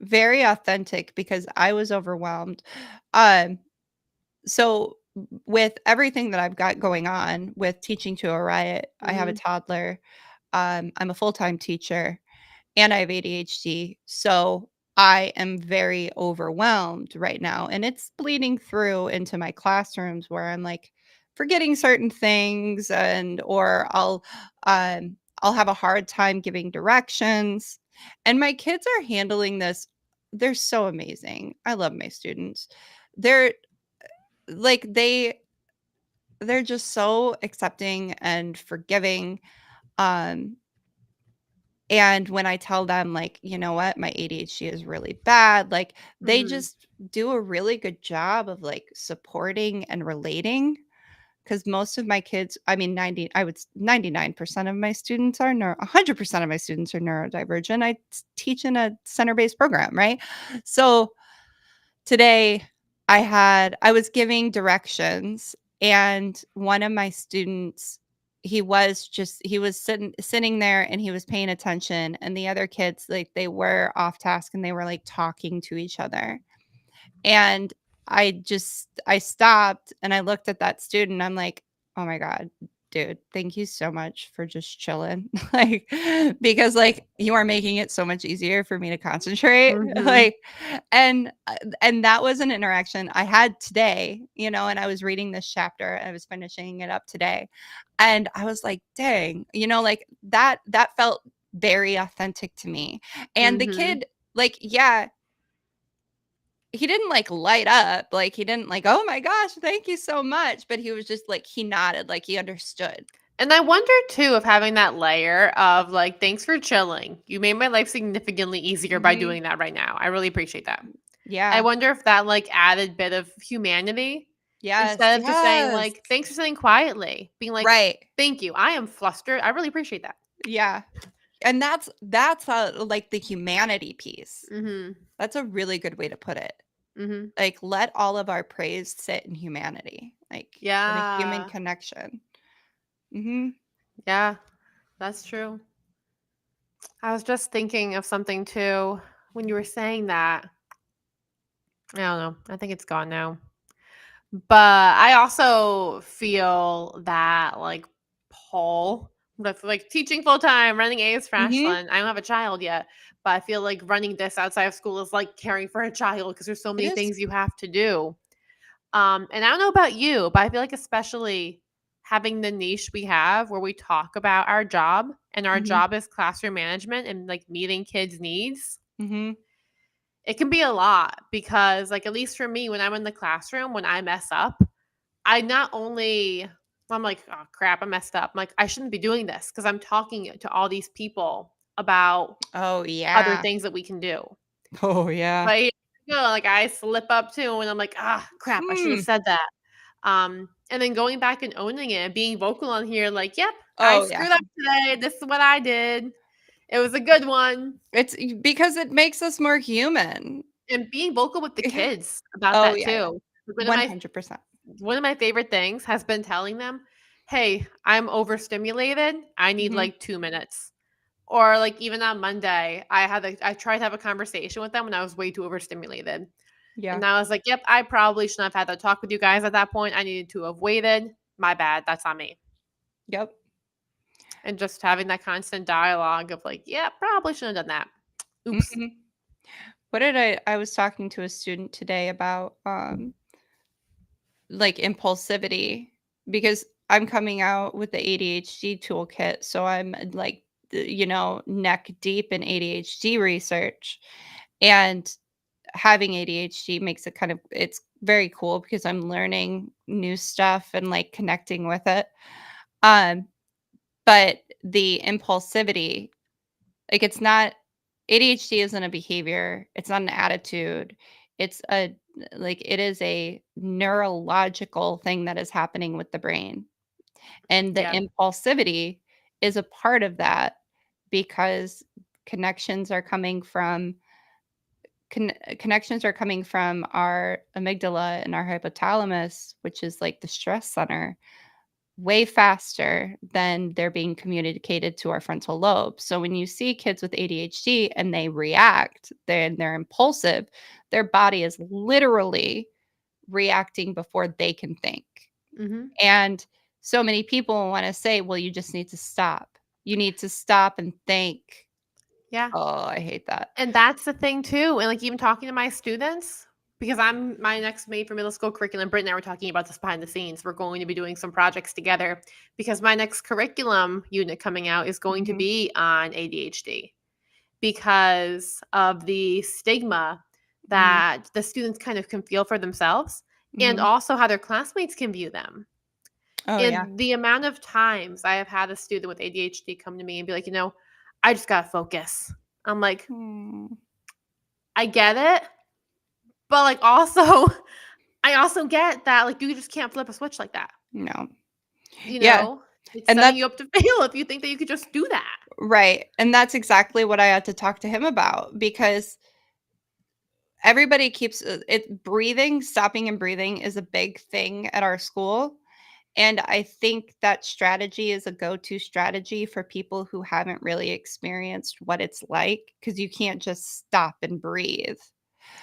S2: very authentic because I was overwhelmed. Um, so with everything that I've got going on with teaching to a riot, I have a
S1: Mhm.
S2: toddler. I'm a full-time teacher, and I have ADHD. So I am very overwhelmed right now. And it's bleeding through into my classrooms, where I'm like forgetting certain things, or I'll have a hard time giving directions. And my kids are handling this. They're so amazing. I love my students. They're like they're just so accepting and forgiving. Um And when I tell them, like, "You know what? My ADHD is really bad," like, they
S1: Mhm.
S2: just do a really good job of, like, supporting and relating. Because most of my kids, I mean, 99% of my students are 100% of my students are neurodivergent. I teach in a center-based program, right? So today I was giving directions, and one of my students, he was sitting there and he was paying attention, and the other kids, like, they were off task and they were like talking to each other. And I stopped and I looked at that student. I'm like, "Oh my god, dude, thank you so much for just chilling." Like, because, like, you are making it so much easier for me to concentrate.
S1: Mhm.
S2: Like, and that was an interaction I had today, and I was reading this chapter. I was finishing it up today. And I was like, "Dang," like, that felt very authentic to me. And the
S1: Mhm.
S2: kid, like, yeah, he didn't like light up, like he didn't like, "Oh my gosh, thank you so much," but he was just like he nodded like he understood.
S1: And I wonder too if having that layer of like, thanks for chilling. You made my life significantly easier by
S2: Mhm.
S1: doing that right now. I really appreciate that. I
S2: Yeah.
S1: wonder if that like added bit of humanity
S2: Yes,
S1: instead of just saying
S2: yes.
S1: like, thanks for sitting quietly, being like,
S2: Right.
S1: thank you. I am flustered. I really appreciate that.
S2: Yeah. And that's, like, the humanity piece.
S1: Mhm.
S2: That's a really good way to put it.
S1: Mhm.
S2: Like, let all of our praise sit in humanity, like, in a human
S1: Yeah.
S2: connection. Mhm.
S1: Yeah. That's true. I was just thinking of something too when you were saying that. I don't know. I think it's gone now. But I also feel that like Paul, with like teaching full time, running A's for
S2: Mhm.
S1: Ashlyn. I don't have a child yet, but I feel like running this outside of school is like caring for a child because there's so
S2: It
S1: many
S2: is.
S1: things you have to do. And I don't know about you, but I feel like especially having the niche we have where we talk about our job and our
S2: Mhm.
S1: job is classroom management and like meeting kids' needs,
S2: Mhm.
S1: it can be a lot because like at least for me when I'm in the classroom, when I mess up, I not only I'm like, "Oh, crap, I messed up." I'm like, "I shouldn't be doing this because 'cause I'm talking to all these people about
S2: Oh,
S1: other
S2: yeah.
S1: things that we can do."
S2: Oh, yeah.
S1: But, like, I slip up too, and I'm like, "Ah, crap, I should have
S2: Hmm.
S1: said that." And then going back and owning it and being vocal on here, like, "Yep, I
S2: Oh, yeah.
S1: screwed up today. This is what I did. It was a good one."
S2: It's because it makes us more human.
S1: And being vocal with the
S2: Yeah.
S1: kids about
S2: Oh,
S1: that
S2: yeah, yeah.
S1: too. Like,
S2: 100%.
S1: one of my favorite things has been telling them, "Hey, I'm overstimulated. I need,
S2: Mhm.
S1: like, 2 minutes." Or, like, even on Monday, I tried to have a conversation with them, and I was way too overstimulated.
S2: Yeah.
S1: And I was like, "Yep, I probably shouldn't have had that talk with you guys at that point. I needed to have waited. My bad. That's on me."
S2: Yep.
S1: And just having that constant dialogue of like, "Yeah, probably shouldn't have done that. Oops."
S2: Mhm. What did I was talking to a student today about, like, impulsivity because I'm coming out with the ADHD toolkit, so I'm, like, neck deep in ADHD research, and having ADHD makes it kind of it's very cool because I'm learning new stuff and, like, connecting with it, um, but the impulsivity, like, it's not ADHD isn't a behavior, it's not an attitude, it's a like, it is a neurological thing that is happening with the brain, and the
S1: Yeah.
S2: impulsivity is a part of that because connections are coming from connections are coming from our amygdala and our hypothalamus, which is, like, the stress center, way faster than they're being communicated to our frontal lobe. So when you see kids with ADHD and they react, they're impulsive, their body is literally reacting before they can think.
S1: Mhm.
S2: And so many people want to say, well, you just need to stop. You need to stop and think.
S1: Yeah.
S2: Oh, I hate that.
S1: And that's the thing too, and, like, even talking to my students, because I'm my next mate for middle school curriculum, Britt and I were talking about this behind the scenes. We're going to be doing some projects together because my next curriculum unit coming out is going to
S2: Mhm,
S1: be on ADHD because of the stigma
S2: mhm,
S1: that the students kind of can feel for themselves and
S2: mhm.
S1: also how their classmates can view them.
S2: Oh, yeah.
S1: And the amount of times I have had a student with ADHD come to me and be like, "I just gotta focus." I'm like,
S2: Hmm.
S1: "I get it, but, like, also I also get that, like, you just can't flip a switch like that,
S2: No.
S1: you
S2: Yeah,
S1: know? It's
S2: and
S1: setting
S2: that's
S1: you up to fail if you think that you could just do that."
S2: right, and that's exactly what I had to talk to him about because everybody keeps it breathing, stopping and breathing is a big thing at our school, and I think that strategy is a go-to strategy for people who haven't really experienced what it's like because you can't just stop and breathe.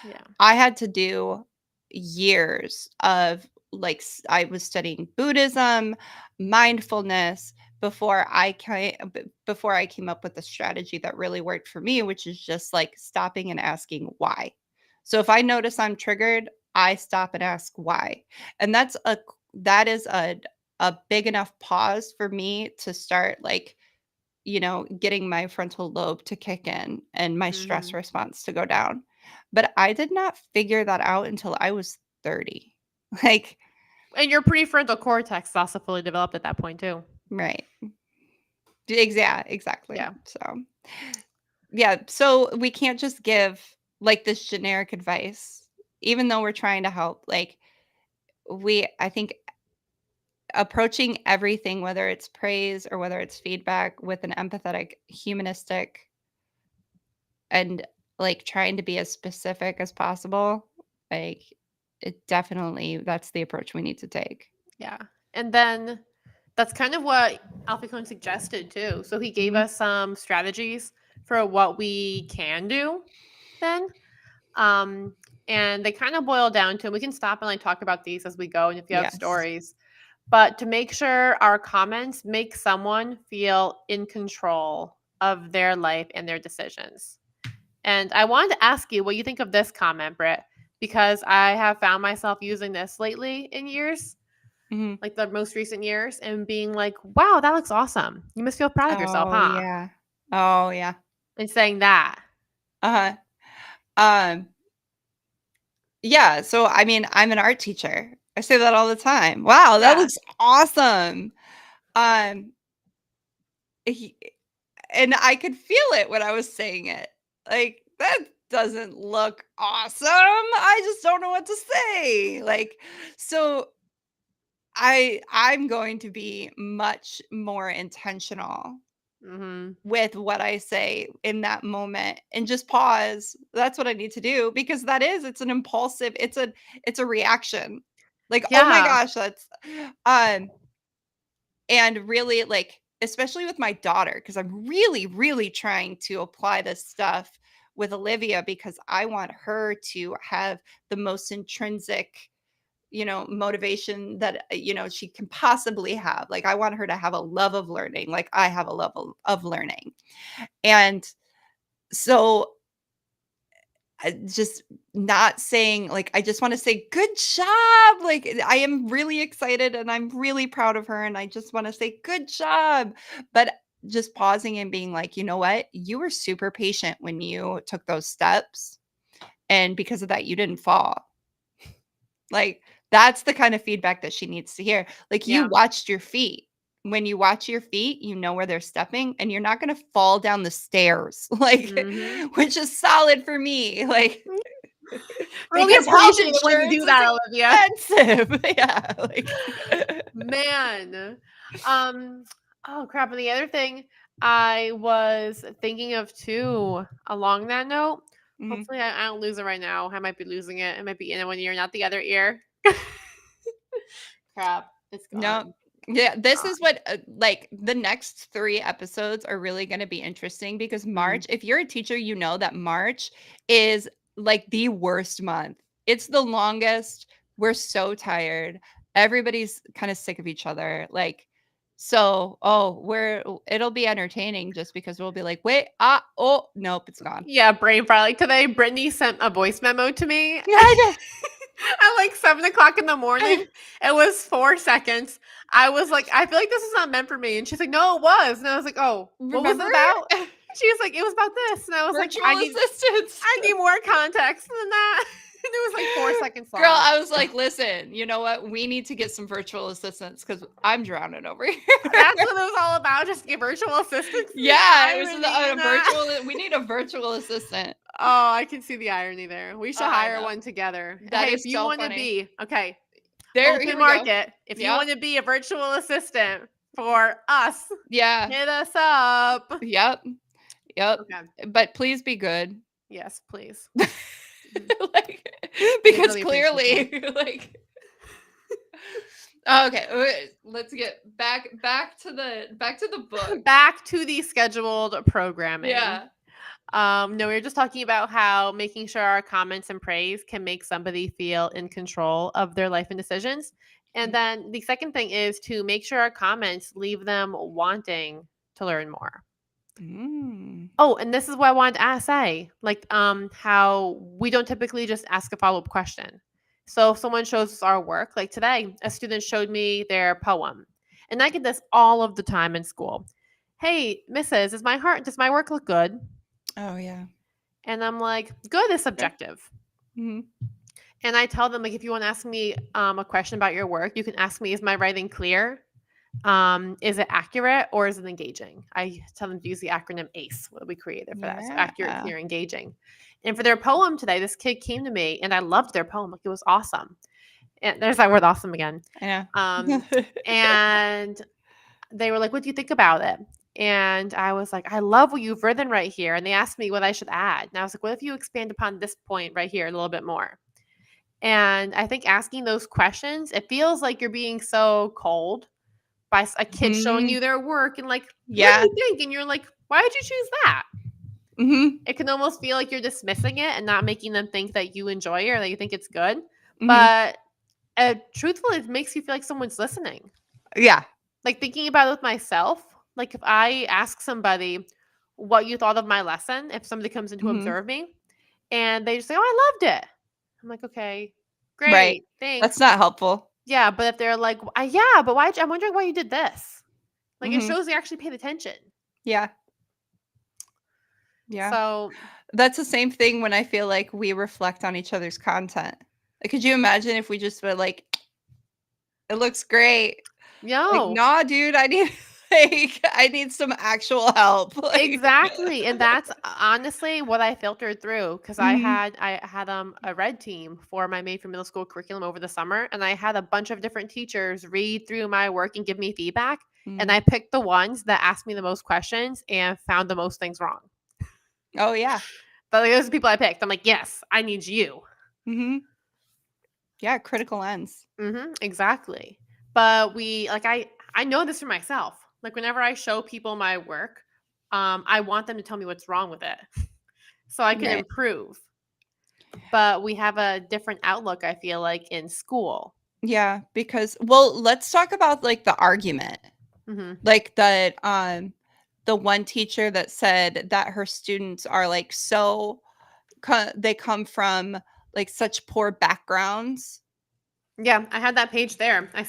S1: Yeah.
S2: I had to do years of like I was studying Buddhism, mindfulness before I came up with a strategy that really worked for me, which is just like stopping and asking why. So if I notice I'm triggered, I stop and ask why. And that is a big enough pause for me to start like, getting my frontal lobe to kick in and my stress
S1: Mhm.
S2: response to go down. But I did not figure that out until I was 30. Like,
S1: And your prefrontal cortex is also fully developed at that point too.
S2: right. Exactly.
S1: Yeah.
S2: So, yeah. So we can't just give like this generic advice, even though we're trying to help. Like, I think approaching everything, whether it's praise or whether it's feedback, with an empathetic, humanistic, and like trying to be as specific as possible, like it definitely, that's the approach we need to take.
S1: Yeah. And then that's kind of what Alfie Kohn suggested too. So he gave
S2: Mhm.
S1: us some strategies for what we can do then. Um, and they kind of boil down to, we can stop and like talk about these as we go and if you have
S2: Yes.
S1: stories, but to make sure our comments make someone feel in control of their life and their decisions. And I wanted to ask you what you think of this comment, Britt, because I have found myself using this lately in years,
S2: Mhm.
S1: like the most recent years, and being like, wow, that looks awesome. You must feel proud of yourself,
S2: Oh,
S1: huh?
S2: yeah. Oh, yeah.
S1: And saying that.
S2: Uh-huh. Um, yeah, so, I mean, I'm an art teacher. I say that all the time. "Wow, that
S1: Yeah.
S2: looks awesome." Um, he and I could feel it when I was saying it. Like, "That doesn't look awesome. I just don't know what to say." Like, so I'm going to be much more intentional
S1: Mm-hmm.
S2: with what I say in that moment and just pause. That's what I need to do, because it's an impulsive, it's a reaction. Like, "Oh my
S1: Yeah.
S2: gosh, that's," um and really, like, especially with my daughter, because I'm really, really trying to apply this stuff with Olivia, because I want her to have the most intrinsic, motivation that, she can possibly have. Like, I want her to have a love of learning, like I have a love of learning. And so, just not saying, like, I just want to say, "Good job." Like, I am really excited and I'm really proud of her. And I just want to say, "Good job." But just pausing and being like, "You know what? You were super patient when you took those steps. And because of that, you didn't fall." Like, that's the kind of feedback that she needs to hear. Like, you
S1: Yeah.
S2: watched your feet. When you watch your feet, you know where they're stepping, and you're not gonna fall down the stairs, like,
S1: Mm-hmm.
S2: which is solid for me, like,
S1: Really
S2: because health
S1: appreciate it when you
S2: insurance
S1: do
S2: is
S1: that, Olivia.
S2: expensive. Yeah, like
S1: Man. Um, oh crap. And the other thing I was thinking of too, along that note,
S2: Mhm.
S1: hopefully I don't lose it right now. I might be losing it. It might be in one ear, not the other ear. Crap. It's
S2: No.
S1: gone.
S2: Yeah, this is
S1: Gone.
S2: what, like, the next 3 episodes are really gonna be interesting, because
S1: Mm.
S2: March, if you're a teacher, you know that March is, like, the worst month. It's the longest. We're so tired. Everybody's kinda sick of each other, like, so, it'll be entertaining, just because we'll be like, "Wait, oh, nope, it's gone."
S1: Yeah, brain fry. Like today, Brittany sent a voice memo to me
S2: Yeah, I
S1: at like 7 o'clock in the morning.
S2: know.
S1: It was 4 seconds. I was like, I feel like this is not meant for me. And she's like, no, it was. And I was like, oh, what was it
S2: Remember?
S1: about? She was like, it was about this. And I was like,
S2: Virtual assistants.
S1: I need more context than that. And it was like 4 seconds
S2: Girl,
S1: long.
S2: I was like, "Listen, you know what? We need to get some virtual assistants, because I'm drowning over here."
S1: That's what it was all about. Just get virtual assistants. The
S2: Yeah, it was
S1: irony in
S2: a
S1: that.
S2: virtual we need a virtual assistant.
S1: Oh, I can see the irony there. We should
S2: I
S1: hire
S2: know.
S1: one together.
S2: That
S1: Hey,
S2: is
S1: if you
S2: so
S1: want to
S2: funny.
S1: be, okay,
S2: Here
S1: open
S2: we go.
S1: market. If you
S2: Yep.
S1: want to be a virtual assistant for us,
S2: Yeah.
S1: hit us up.
S2: Yep. Yep.
S1: Okay.
S2: But please be good.
S1: Yes, please.
S2: Like,
S1: We
S2: because
S1: really appreciate that.
S2: clearly, like, okay, let's get back to the book.
S1: Back to the scheduled programming.
S2: Yeah.
S1: No, we were just talking about how making sure our comments and praise can make somebody feel in control of their life and decisions. And then the second thing is to make sure our comments leave them wanting to learn more.
S2: Mm.
S1: Oh, and this is what I wanted to say, like, how we don't typically just ask a follow-up question. So if someone shows us our work, like today, a student showed me their poem, and I get this all of the time in school. Hey, Mrs., does my work look good?
S2: Oh, yeah.
S1: And I'm like, good is subjective.
S2: Mhm.
S1: And I tell them, like, if you want to ask me a question about your work, you can ask me, is my writing clear? Is it accurate or is it engaging? I tell them to use the acronym ACE, what we created for that. So accurate,
S2: Yeah.
S1: clear, engaging. And for their poem today, this kid came to me and I loved their poem. Like, it was awesome. And there's that word awesome again.
S2: I
S1: Um,
S2: know.
S1: and they were like, what do you think about it? And I was like, I love what you've written right here. And they asked me what I should add. And I was like, what if you expand upon this point right here a little bit more? And I think asking those questions, it feels like you're being so cold by a kid showing
S2: Mhm.
S1: you their work and like, what do
S2: Yeah.
S1: you think? And you're like, why did you choose that?
S2: Mhm.
S1: It can almost feel like you're dismissing it and not making them think that you enjoy it or that you think it's good.
S2: Mhm.
S1: But truthfully, it makes you feel like someone's listening.
S2: Yeah.
S1: Like thinking about it with myself, like if I ask somebody what you thought of my lesson, if somebody comes in to
S2: Mhm.
S1: observe me and they just say, oh, I loved it. I'm like, okay,
S2: Right.
S1: great, thanks.
S2: That's not helpful.
S1: Yeah, but if they're like, yeah, but why? I'm wondering why you did this. Like it
S2: Mhm.
S1: shows you actually paid attention.
S2: Yeah. Yeah.
S1: So,
S2: That's the same thing when I feel like we reflect on each other's content. Like, could you imagine if we just were like, "It looks great." Like,
S1: no,
S2: "Nah, dude, I need I need some actual help." Like
S1: exactly. And that's honestly what I filtered through because
S2: Mhm.
S1: I had a red team for my Made for Middle School curriculum over the summer, and I had a bunch of different teachers read through my work and give me feedback. And
S2: Mhm.
S1: I picked the ones that asked me the most questions and found the most things wrong.
S2: Oh, yeah.
S1: But like, those are the people I picked. I'm like, yes, I need you.
S2: Mhm. Yeah, critical lens.
S1: Exactly. But I know this for myself. Like whenever I show people my work, I want them to tell me what's wrong with it so I can
S2: Right.
S1: improve. But we have a different outlook, I feel like, in school.
S2: Yeah, because well, let's talk about, like, the argument.
S1: Hmm.
S2: Like, the one teacher that said that her students are, like, so they come from, like, such poor backgrounds.
S1: Yeah, I had that page there. I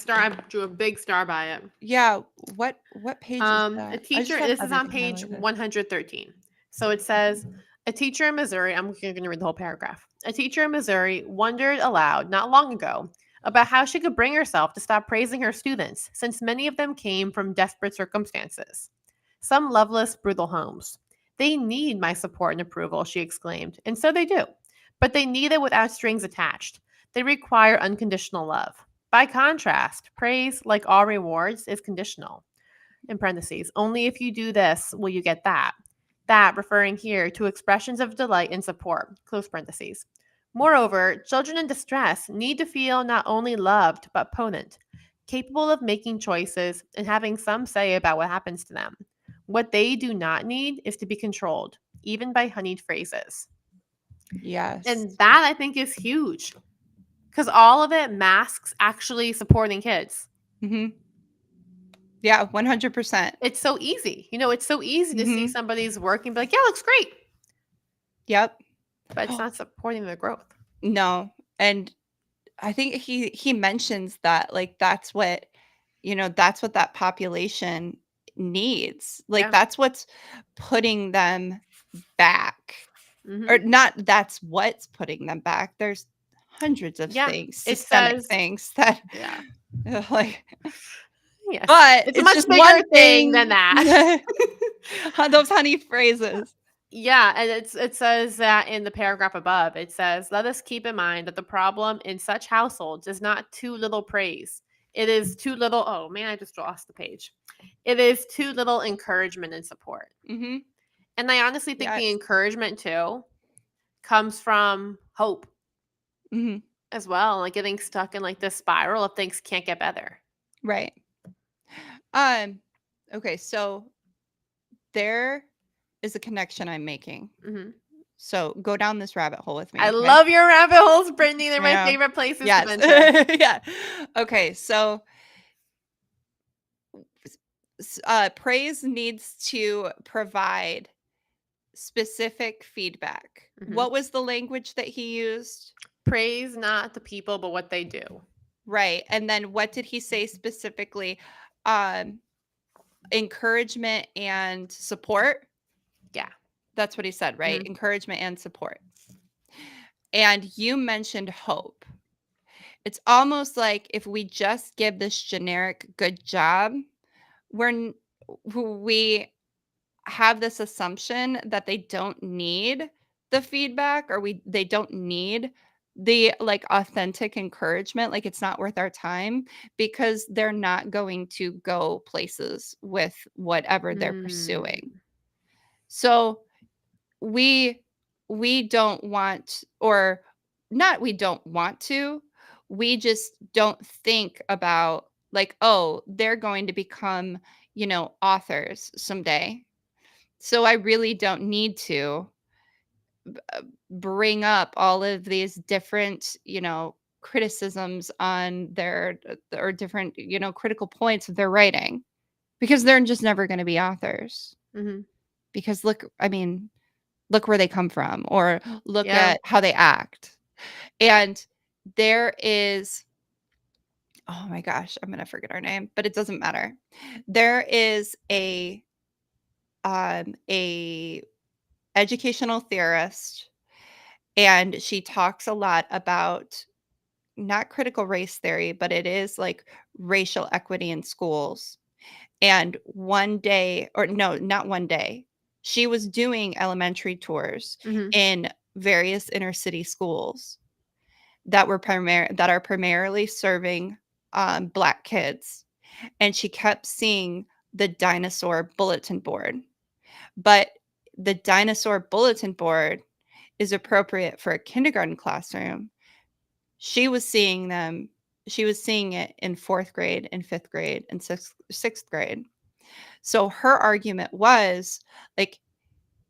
S1: drew a big star by it.
S2: Yeah, what page is
S1: A
S2: that? I just
S1: teacher,
S2: have
S1: this is on
S2: everything
S1: page
S2: highlighted.
S1: 113. So it says, a teacher in Missouri, I'm going to read the whole paragraph. A teacher in Missouri wondered aloud not long ago about how she could bring herself to stop praising her students, since many of them came from desperate circumstances. Some loveless, brutal homes. They need my support and approval, she exclaimed, and so they do. But they need it without strings attached. They require unconditional love. By contrast, praise, like all rewards, is conditional in parentheses, only if you do this will you get that. That referring here to expressions of delight and support, close parentheses. Moreover, children in distress need to feel not only loved, but potent, capable of making choices and having some say about what happens to them. What they do not need is to be controlled, even by honeyed phrases.
S2: Yes.
S1: And that I think is huge because all of it masks actually supporting kids.
S2: Mhm. Yeah, 100%.
S1: It's so easy. It's so easy to see
S2: Mhm.
S1: somebody's work and be like, yeah, looks great.
S2: Yep.
S1: But it's not supporting their growth.
S2: No, and I think he mentions that, like, that's what that population needs. Like,
S1: Yeah.
S2: that's what's putting them back. Or
S1: Mhm.
S2: not that's what's putting them back. There's hundreds of
S1: Yeah.
S2: things,
S1: It
S2: systemic
S1: says
S2: things that
S1: yeah.
S2: like
S1: Yes.
S2: but
S1: It's a
S2: it's
S1: much
S2: just
S1: bigger
S2: one
S1: thing than
S2: thing.
S1: that.
S2: Those honey phrases.
S1: Yeah, and it says that in the paragraph above. It says, "Let us keep in mind that the problem in such households is not too little praise. It is too little, oh man, I just lost the page. It is too little encouragement and support."
S2: Mhm.
S1: And I honestly think the
S2: Yes.
S1: encouragement too comes from hope
S2: Mhm.
S1: as well, like getting stuck in like this spiral of things can't get better.
S2: Right. Um, okay, so there is a connection I'm making.
S1: Mhm.
S2: So go down this rabbit hole with
S1: I
S2: me, okay?
S1: love your rabbit holes, Brittany. They're
S2: I
S1: my
S2: know.
S1: favorite places to
S2: Yes.
S1: venture.
S2: Yeah. Okay, so praise needs to provide specific feedback.
S1: Mhm.
S2: What was the language that he used?
S1: Praise not the people, but what they do.
S2: Right. And then what did he say specifically? Um, encouragement and support.
S1: Yeah.
S2: That's what he said, right?
S1: Mhm.
S2: Encouragement and support. And you mentioned hope. It's almost like if we just give this generic good job, we're we have this assumption that they don't need the feedback, or they don't need the like authentic encouragement, like it's not worth our time because they're not going to go places with whatever they're pursuing.
S1: Mm.
S2: So we we don't want, or not we don't want to, we just don't think about like, oh, they're going to become, authors someday, so I really don't need to bring up all of these different, criticisms on their or different, critical points of their writing, because they're just never going to be authors.
S1: Mhm.
S2: Because look, I mean, look where they come from, or look
S1: Yeah.
S2: at how they act. And there is, oh my gosh, I'm going to forget her name, but it doesn't matter. There is a educational theorist, and she talks a lot about not critical race theory, but it is like racial equity in schools. And one day, or no, not one day, she was doing elementary tours
S1: Mhm.
S2: in various inner city schools that are primarily serving Black kids, and she kept seeing the dinosaur bulletin board. But the dinosaur bulletin board is appropriate for a kindergarten classroom. She was seeing them. She was seeing it in fourth grade, and fifth grade, and sixth grade. So her argument was like,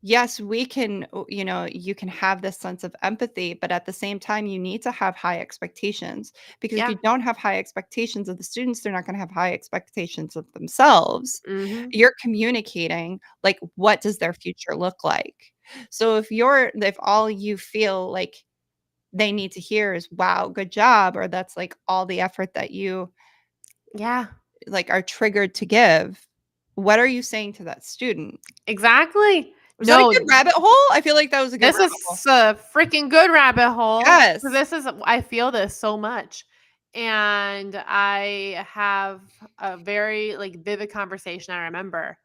S2: yes, we can, you can have this sense of empathy, but at the same time, you need to have high expectations, because if
S1: Yeah.
S2: you don't have high expectations of the students, they're not going to have high expectations of themselves.
S1: Mhm.
S2: You're communicating like, what does their future look like? So if all you feel like they need to hear is, wow, good job, or that's like all the effort that you
S1: Yeah.
S2: like are triggered to give, what are you saying to that student?
S1: Exactly.
S2: Was that a good
S1: No,
S2: rabbit hole? I feel like that was a good
S1: this
S2: rabbit
S1: is
S2: hole.
S1: a freaking good rabbit hole. 'Cause
S2: Yes.
S1: this is I feel this so much. And I have a very, like, vivid conversation I remember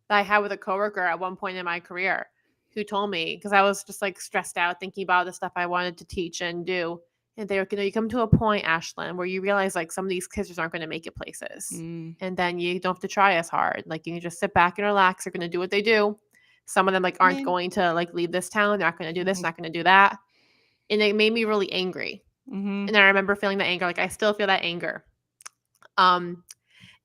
S1: that I had with a coworker at one point in my career who told me, because I was just, like, stressed out thinking about the stuff I wanted to teach and do, and they were, "You come to a point, Ashlyn, where you realize, like, some of these kids just aren't gonna make it places,
S2: Mm,
S1: and then you don't have to try as hard. Like, you can just sit back and relax. They're gonna do what they do. Some of them, like,
S2: I
S1: aren't
S2: mean,
S1: going to, like, leave this town. They're not gonna do this,
S2: mhm,
S1: not gonna do that." And it made me really angry,
S2: mhm,
S1: and I remember feeling that anger, like, I still feel that anger. Um,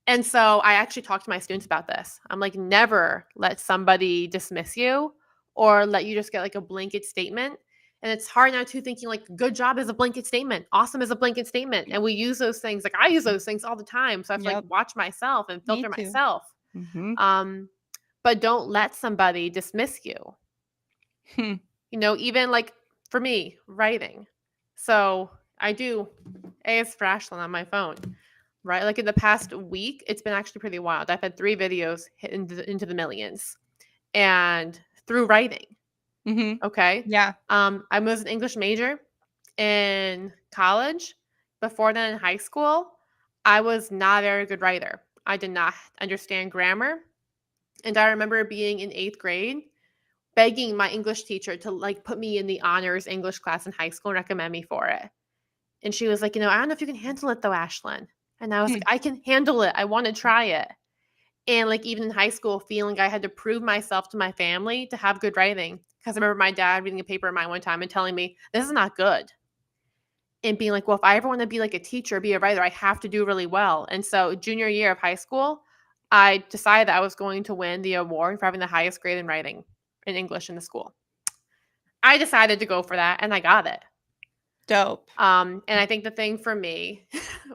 S1: and so I actually talked to my students about this. I'm like, never let somebody dismiss you or let you just get like a blanket statement. And it's hard now too, thinking like good job is a blanket statement, awesome is a blanket statement. And we use those things, like I use those things all the time. So I have to like
S2: yep,
S1: watch myself and
S2: me
S1: filter
S2: too.
S1: myself.
S2: Mhm.
S1: Um, but don't let somebody dismiss you.
S2: Hmm,
S1: Even like for me, writing. So I do A is for Ashlyn on my phone, right? Like in the past week, it's been actually pretty wild. I've had 3 videos hit into the millions, and through writing.
S2: mhm,
S1: Okay.
S2: yeah,
S1: I was an English major in college. Before then, in high school, I was not a very good writer. I did not understand grammar. And I remember being in 8th grade begging my English teacher to like put me in the honors English class in high school and recommend me for it. And she was like, I don't know if you can handle it though, Ashlyn. And I was
S2: hmm,
S1: like, I can handle it. I want to try it. And like even in high school, feeling I had to prove myself to my family to have good writing. Because I remember my dad reading a paper of mine one time and telling me, this is not good. And being like, well, if I ever want to be like a teacher, be a writer, I have to do really well. And so junior year of high school, I decided that I was going to win the award for having the highest grade in writing in English in the school. I decided to go for that and I got it.
S2: dope.
S1: And I think the thing for me,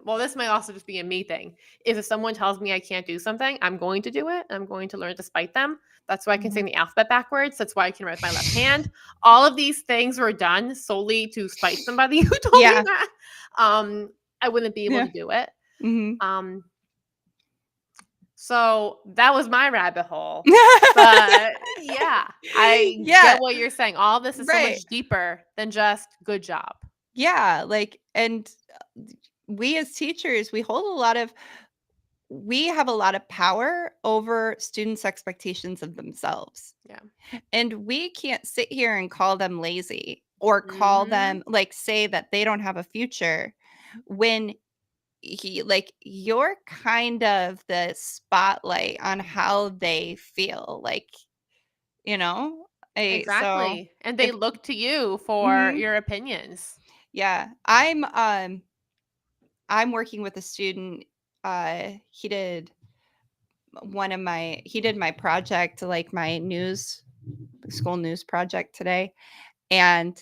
S1: well, this might also just be a me thing, is if someone tells me I can't do something, I'm going to do it. I'm going to learn to spite them. That's why I can
S2: Mhm.
S1: sing the alphabet backwards. That's why I can write with my left hand. All of these things were done solely to spite somebody who told me
S2: Yeah,
S1: that. I wouldn't be able
S2: yeah,
S1: to do it.
S2: mhm,
S1: Um, So that was my rabbit hole. But yeah, I
S2: Yeah,
S1: get what you're saying. All this is so
S2: right.
S1: much deeper than just good job.
S2: Yeah, like, and we as teachers, we have a lot of power over students' expectations of themselves.
S1: Yeah.
S2: And we can't sit here and call them lazy or call
S1: Mhm.
S2: them like say that they don't have a future when you're kind of the spotlight on how they feel. Like, you know, so
S1: Exactly. And they
S2: if
S1: look to you for
S2: mhm,
S1: your opinions.
S2: yeah, I'm working with a student. He did he did my project, like my school news project today, and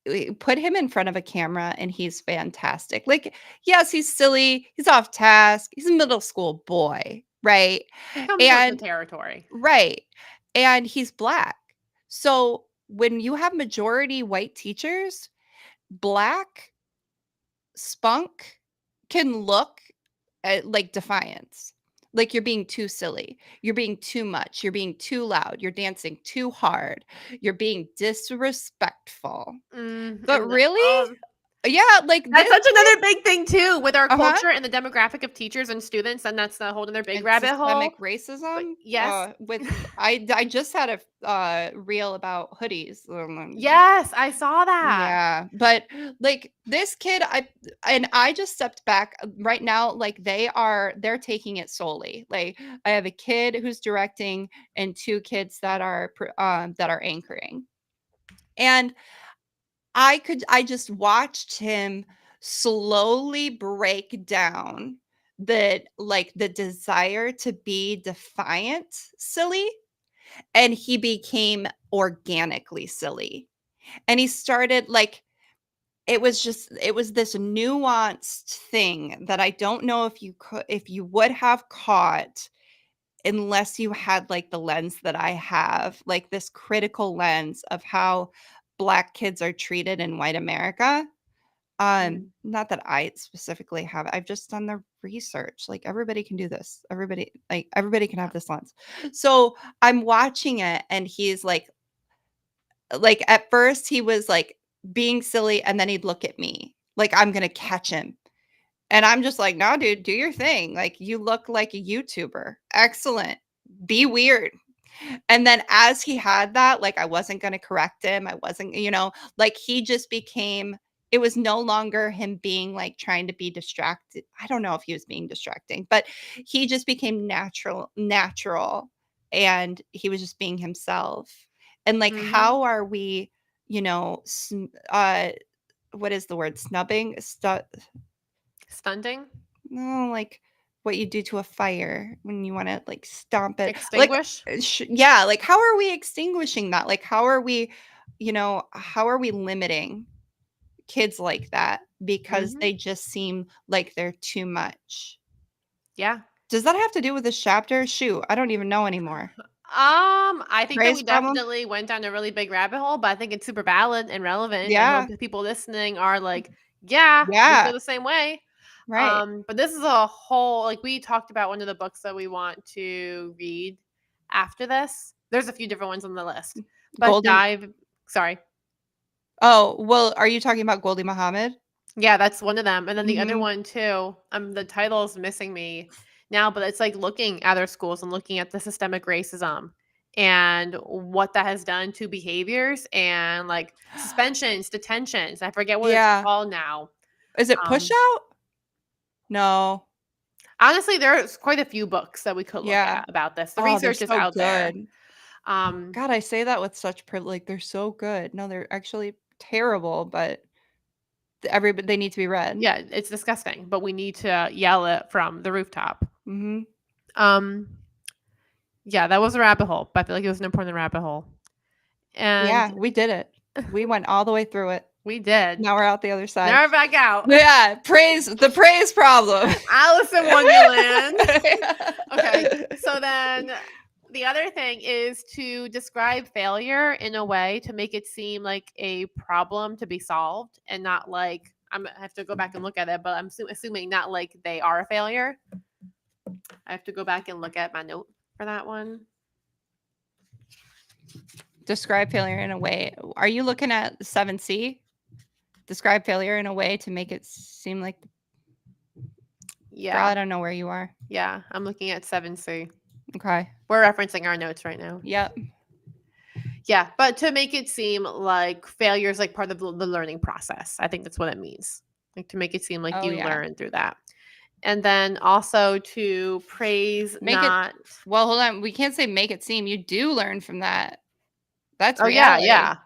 S2: we put him in front of a camera and he's fantastic. Like, yes, he's silly, he's off task, he's a middle school boy, right?
S1: Comes with the
S2: And
S1: territory.
S2: right. And he's black. So when you have majority white teachers, black spunk can look like defiance. Like you're being too silly. You're being too much. You're being too loud. You're dancing too hard. You're being disrespectful. But
S1: And
S2: really? Yeah, like
S1: that's
S2: this
S1: such
S2: kid.
S1: another big thing too with our
S2: Uh-huh.
S1: culture and the demographic of teachers and students, and that's a whole other big
S2: And
S1: rabbit hole.
S2: systemic
S1: But
S2: racism,
S1: yes.
S2: with I just had a, reel about hoodies,
S1: Yes, I saw that.
S2: yeah, but, like, this kid, I just stepped back, right now, like, they're taking it solely, like, I have a kid who's directing and 2 kids that are anchoring, and I just watched him slowly break down the desire to be defiant silly, and he became organically silly. And he started like it was this nuanced thing that I don't know if you would have caught unless you had like the lens that I have, like this critical lens of how black kids are treated in white America.
S1: Mm,
S2: Not that I specifically have. I've just done the research. Like everybody can do this. Everybody can
S1: yeah.
S2: have this lens. So I'm watching it and he's like at first he was like being silly and then he'd look at me like I'm gonna catch him. And I'm just like, no, dude, do your thing. Like you look like a YouTuber. Excellent. Be weird. And then as he had that, like I wasn't going to correct him. I wasn't, like he just became it was no longer him being like trying to be distracted. I don't know if he was being distracting, but he just became natural and he was just being himself. And like
S1: Mhm.
S2: how are we, you know, what is the word? Snubbing?
S1: Stunting?
S2: No, like what you do to a fire when you wanna, like, stomp it. Like,
S1: Extinguish?
S2: yeah, like, how are we extinguishing that? Like, how are we how are we limiting kids like that because
S1: Mhm.
S2: they just seem like they're too much?
S1: Yeah.
S2: Does that have to do with this chapter? Shoot, I don't even know anymore.
S1: I think that
S2: Praise
S1: we
S2: problem?
S1: definitely went down a really big rabbit hole, but I think it's super valid and relevant. I hope
S2: Yeah,
S1: the people listening are like, "Yeah, we feel
S2: yeah,
S1: the same way."
S2: right.
S1: But this is a whole like we talked about one of the books that we want to read after this. There's a few different ones on the list, but
S2: Golden
S1: sorry.
S2: Oh, well, are you talking about Goldie Muhammad?
S1: Yeah, that's one of them, and then the other
S2: Mhm.
S1: one too, the title's missing me now, but it's, like, looking at our schools and looking at the systemic racism and what that has done to behaviors and, like, suspensions, detentions, I forget what it's
S2: Yeah.
S1: called now.
S2: Is it Push
S1: Um,
S2: Out? No.
S1: honestly, there's quite a few books that we could look
S2: Yeah.
S1: at about this. The
S2: Oh, they're
S1: research is
S2: so
S1: out there.
S2: good.
S1: Um,
S2: God, I say that with such privilege. They're so good. No, they're actually terrible, but everybody they need to be read.
S1: yeah, it's disgusting, but we need to yell it from the rooftop.
S2: Mhm.
S1: Um, yeah, that was a rabbit hole, but I feel like it was an important rabbit hole. And
S2: Yeah, we did it. We went all the way through it.
S1: we did.
S2: Now we're out the other side.
S1: Never back out.
S2: Yeah, the praise problem.
S1: Alice in Wonderland.
S2: Yeah.
S1: Okay. So then the other thing is to describe failure in a way to make it seem like a problem to be solved and not like I have to go back and look at it, but I'm assuming not like they are a failure. I have to go back and look at my note for that one.
S2: Describe failure in a way. Are you looking at 7C? Describe failure in a way to make it seem like, girl,
S1: Yeah.
S2: I don't know where you are.
S1: Yeah. I'm looking at 7C.
S2: Okay.
S1: We're referencing our notes right now.
S2: Yep.
S1: Yeah. But to make it seem like failure is like part of the learning process. I think that's what it means. Like to make it seem like
S2: Oh,
S1: you
S2: yeah.
S1: learn through that. And then also to praise
S2: Make
S1: not.
S2: well, hold on. We can't say make it seem. You do learn from that. That's
S1: Oh, yeah.
S2: reality.
S1: Yeah.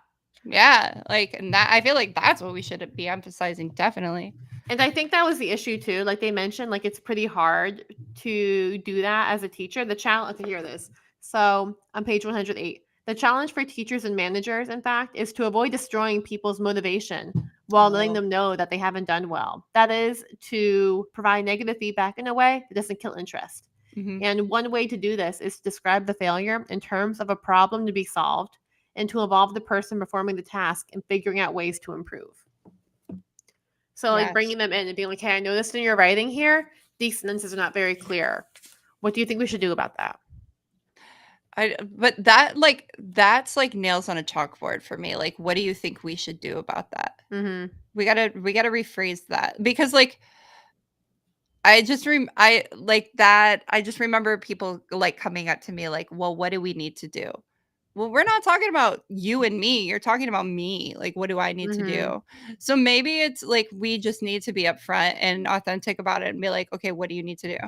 S2: Yeah. Like, and that I feel like that's what we should be emphasizing. Definitely.
S1: And I think that was the issue too. Like they mentioned, like it's pretty hard to do that as a teacher. The challenge, okay, here it is. So on page 108, the challenge for teachers and managers, in fact, is to avoid destroying people's motivation while letting
S2: Oh.
S1: them know that they haven't done well. That is to provide negative feedback in a way that doesn't kill interest.
S2: Mhm.
S1: And one way to do this is to describe the failure in terms of a problem to be solved and to involve the person performing the task in figuring out ways to improve. So, like
S2: Yes.
S1: bringing them in and being like, "Hey, I noticed in your writing here, these sentences are not very clear. What do you think we should do about that?"
S2: But that's like nails on a chalkboard for me. Like, what do you think we should do about that?
S1: Mm-hmm.
S2: We gotta rephrase that because like I just remember people like coming up to me like, well, what do we need to do? Well, we're not talking about you and me. You're talking about me. Like, what do I need to
S1: Mm-hmm.
S2: do? So maybe it's like we just need to be upfront and authentic about it and be like, okay, what do you need to do?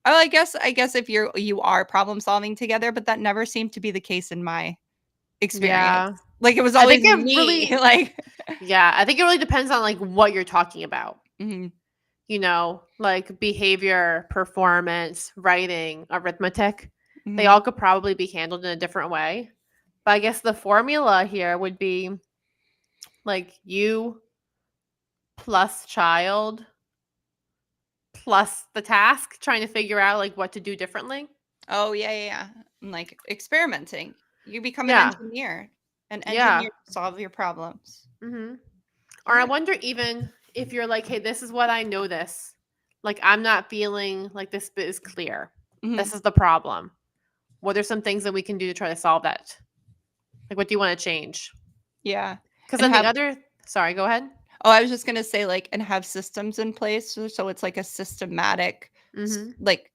S2: Oh, I guess if you are problem solving together, but that never seemed to be the case in my experience.
S1: Yeah.
S2: Like it was
S1: I
S2: always
S1: think it
S2: me.
S1: really,
S2: Like
S1: yeah, I think it really depends on like what you're talking about.
S2: Mhm,
S1: You know, like behavior, performance, writing, arithmetic. They
S2: mhm.
S1: all could probably be handled in a different way. But I guess the formula here would be like you plus child plus the task, trying to figure out like what to do differently.
S2: Oh, yeah, yeah, yeah. And, like, experimenting. You become
S1: Yeah.
S2: an
S1: Yeah.
S2: engineer to solve your problems.
S1: Mm-hmm. Or I
S2: Yeah.
S1: wonder even if you're like, hey, this is what I notice. Like, I'm not feeling like this bit is clear.
S2: Mhm.
S1: This is the problem. What are some things that we can do to try to solve that? Like, what do you want to change?
S2: Yeah.
S1: Because
S2: And
S1: then the
S2: have
S1: other, sorry, go ahead.
S2: oh, I was just gonna say, like, and have systems in place, so it's like a systematic
S1: Mm-hmm.
S2: like,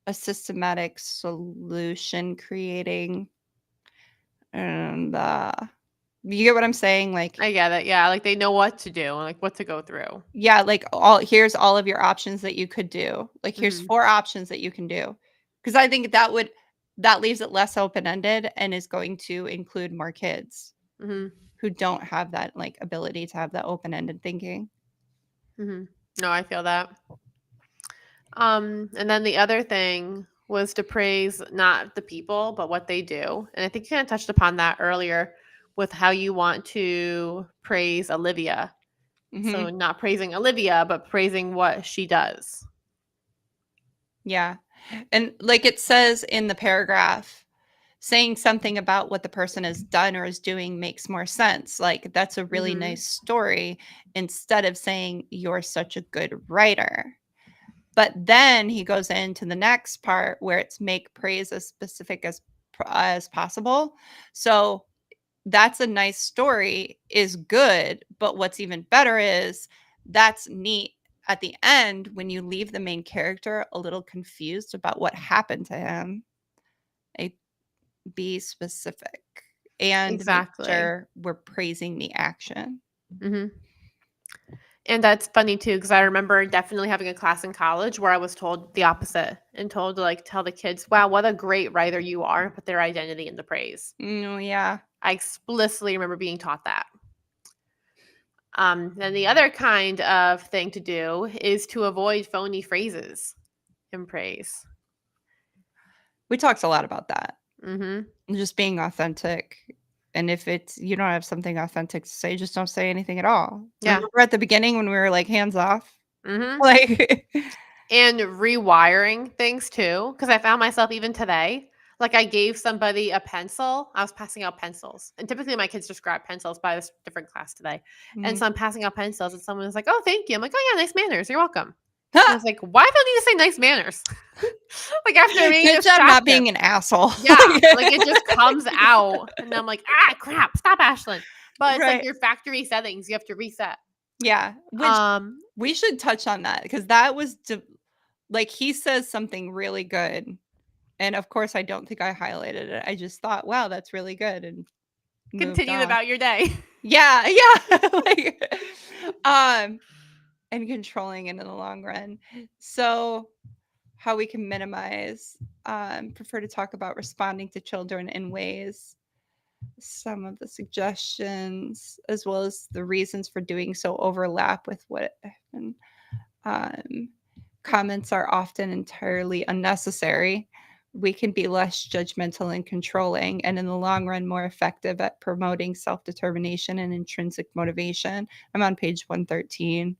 S2: a systematic solution creating, and, you get what I'm saying? Like
S1: I get it. Yeah. Like, they know what to do and like what to go through.
S2: yeah, like, here's all of your options that you could do. Like, here's
S1: Mm-hmm.
S2: 4 options that you can do. Because I think that leaves it less open-ended and is going to include more kids
S1: Mm-hmm.
S2: who don't have that, like, ability to have that open-ended thinking.
S1: Mm-hmm. No, I feel that. And then the other thing was to praise not the people, but what they do. And I think you kind of touched upon that earlier with how you want to praise Olivia. So
S2: Mhm.
S1: not praising Olivia, but praising what she does.
S2: Yeah. And, like, it says in the paragraph, saying something about what the person has done or is doing makes more sense. Like, that's a really
S1: Mm-hmm.
S2: nice story instead of saying, "You're such a good writer." But then he goes into the next part where it's make praise as specific as possible. So that's a nice story is good, but what's even better is that's neat at the end when you leave the main character a little confused about what happened to him. Like, be specific and make
S1: Exactly.
S2: sure we're praising the action.
S1: Mm-hmm. And that's funny too, because I remember definitely having a class in college where I was told the opposite and told to like tell the kids, wow, what a great writer you are, put their identity into praise.
S2: Yeah.
S1: I explicitly remember being taught that. Then the other kind of thing to do is to avoid phony phrases in praise.
S2: We talked a lot about that.
S1: Mm-hmm.
S2: Just being authentic. And if it's you don't have something authentic to say, just don't say anything at all.
S1: Yeah.
S2: Remember at the beginning when we were like hands off?
S1: Mm-hmm.
S2: Like
S1: And rewiring things too, because I found myself even today. Like I gave somebody a pencil. I was passing out pencils, and typically my kids just grab pencils by this different class today. And
S2: Mhm.
S1: so I'm passing out pencils, and someone was like, "Oh, thank you." I'm like, "Oh yeah, nice manners. You're welcome." I was like, why do I need to say nice manners? Like after reading
S2: Good
S1: this
S2: job not
S1: chapter.
S2: being an asshole.
S1: Yeah, like it just comes out, and I'm like, crap, stop, Ashlyn. But it's like
S2: Right.
S1: your factory settings, you have to reset.
S2: Yeah, which we should touch on that because that was like he says something really good, and of course I don't think I highlighted it. I just thought, wow, that's really good, and moved
S1: continue
S2: on.
S1: about your day.
S2: Yeah, like, and controlling it in the long run. So, how we can minimize, prefer to talk about responding to children in ways. Some of the suggestions, as well as the reasons for doing so, overlap with what happened. Comments are often entirely unnecessary. We can be less judgmental and controlling, and in the long run, more effective at promoting self determination and intrinsic motivation. I'm on page 113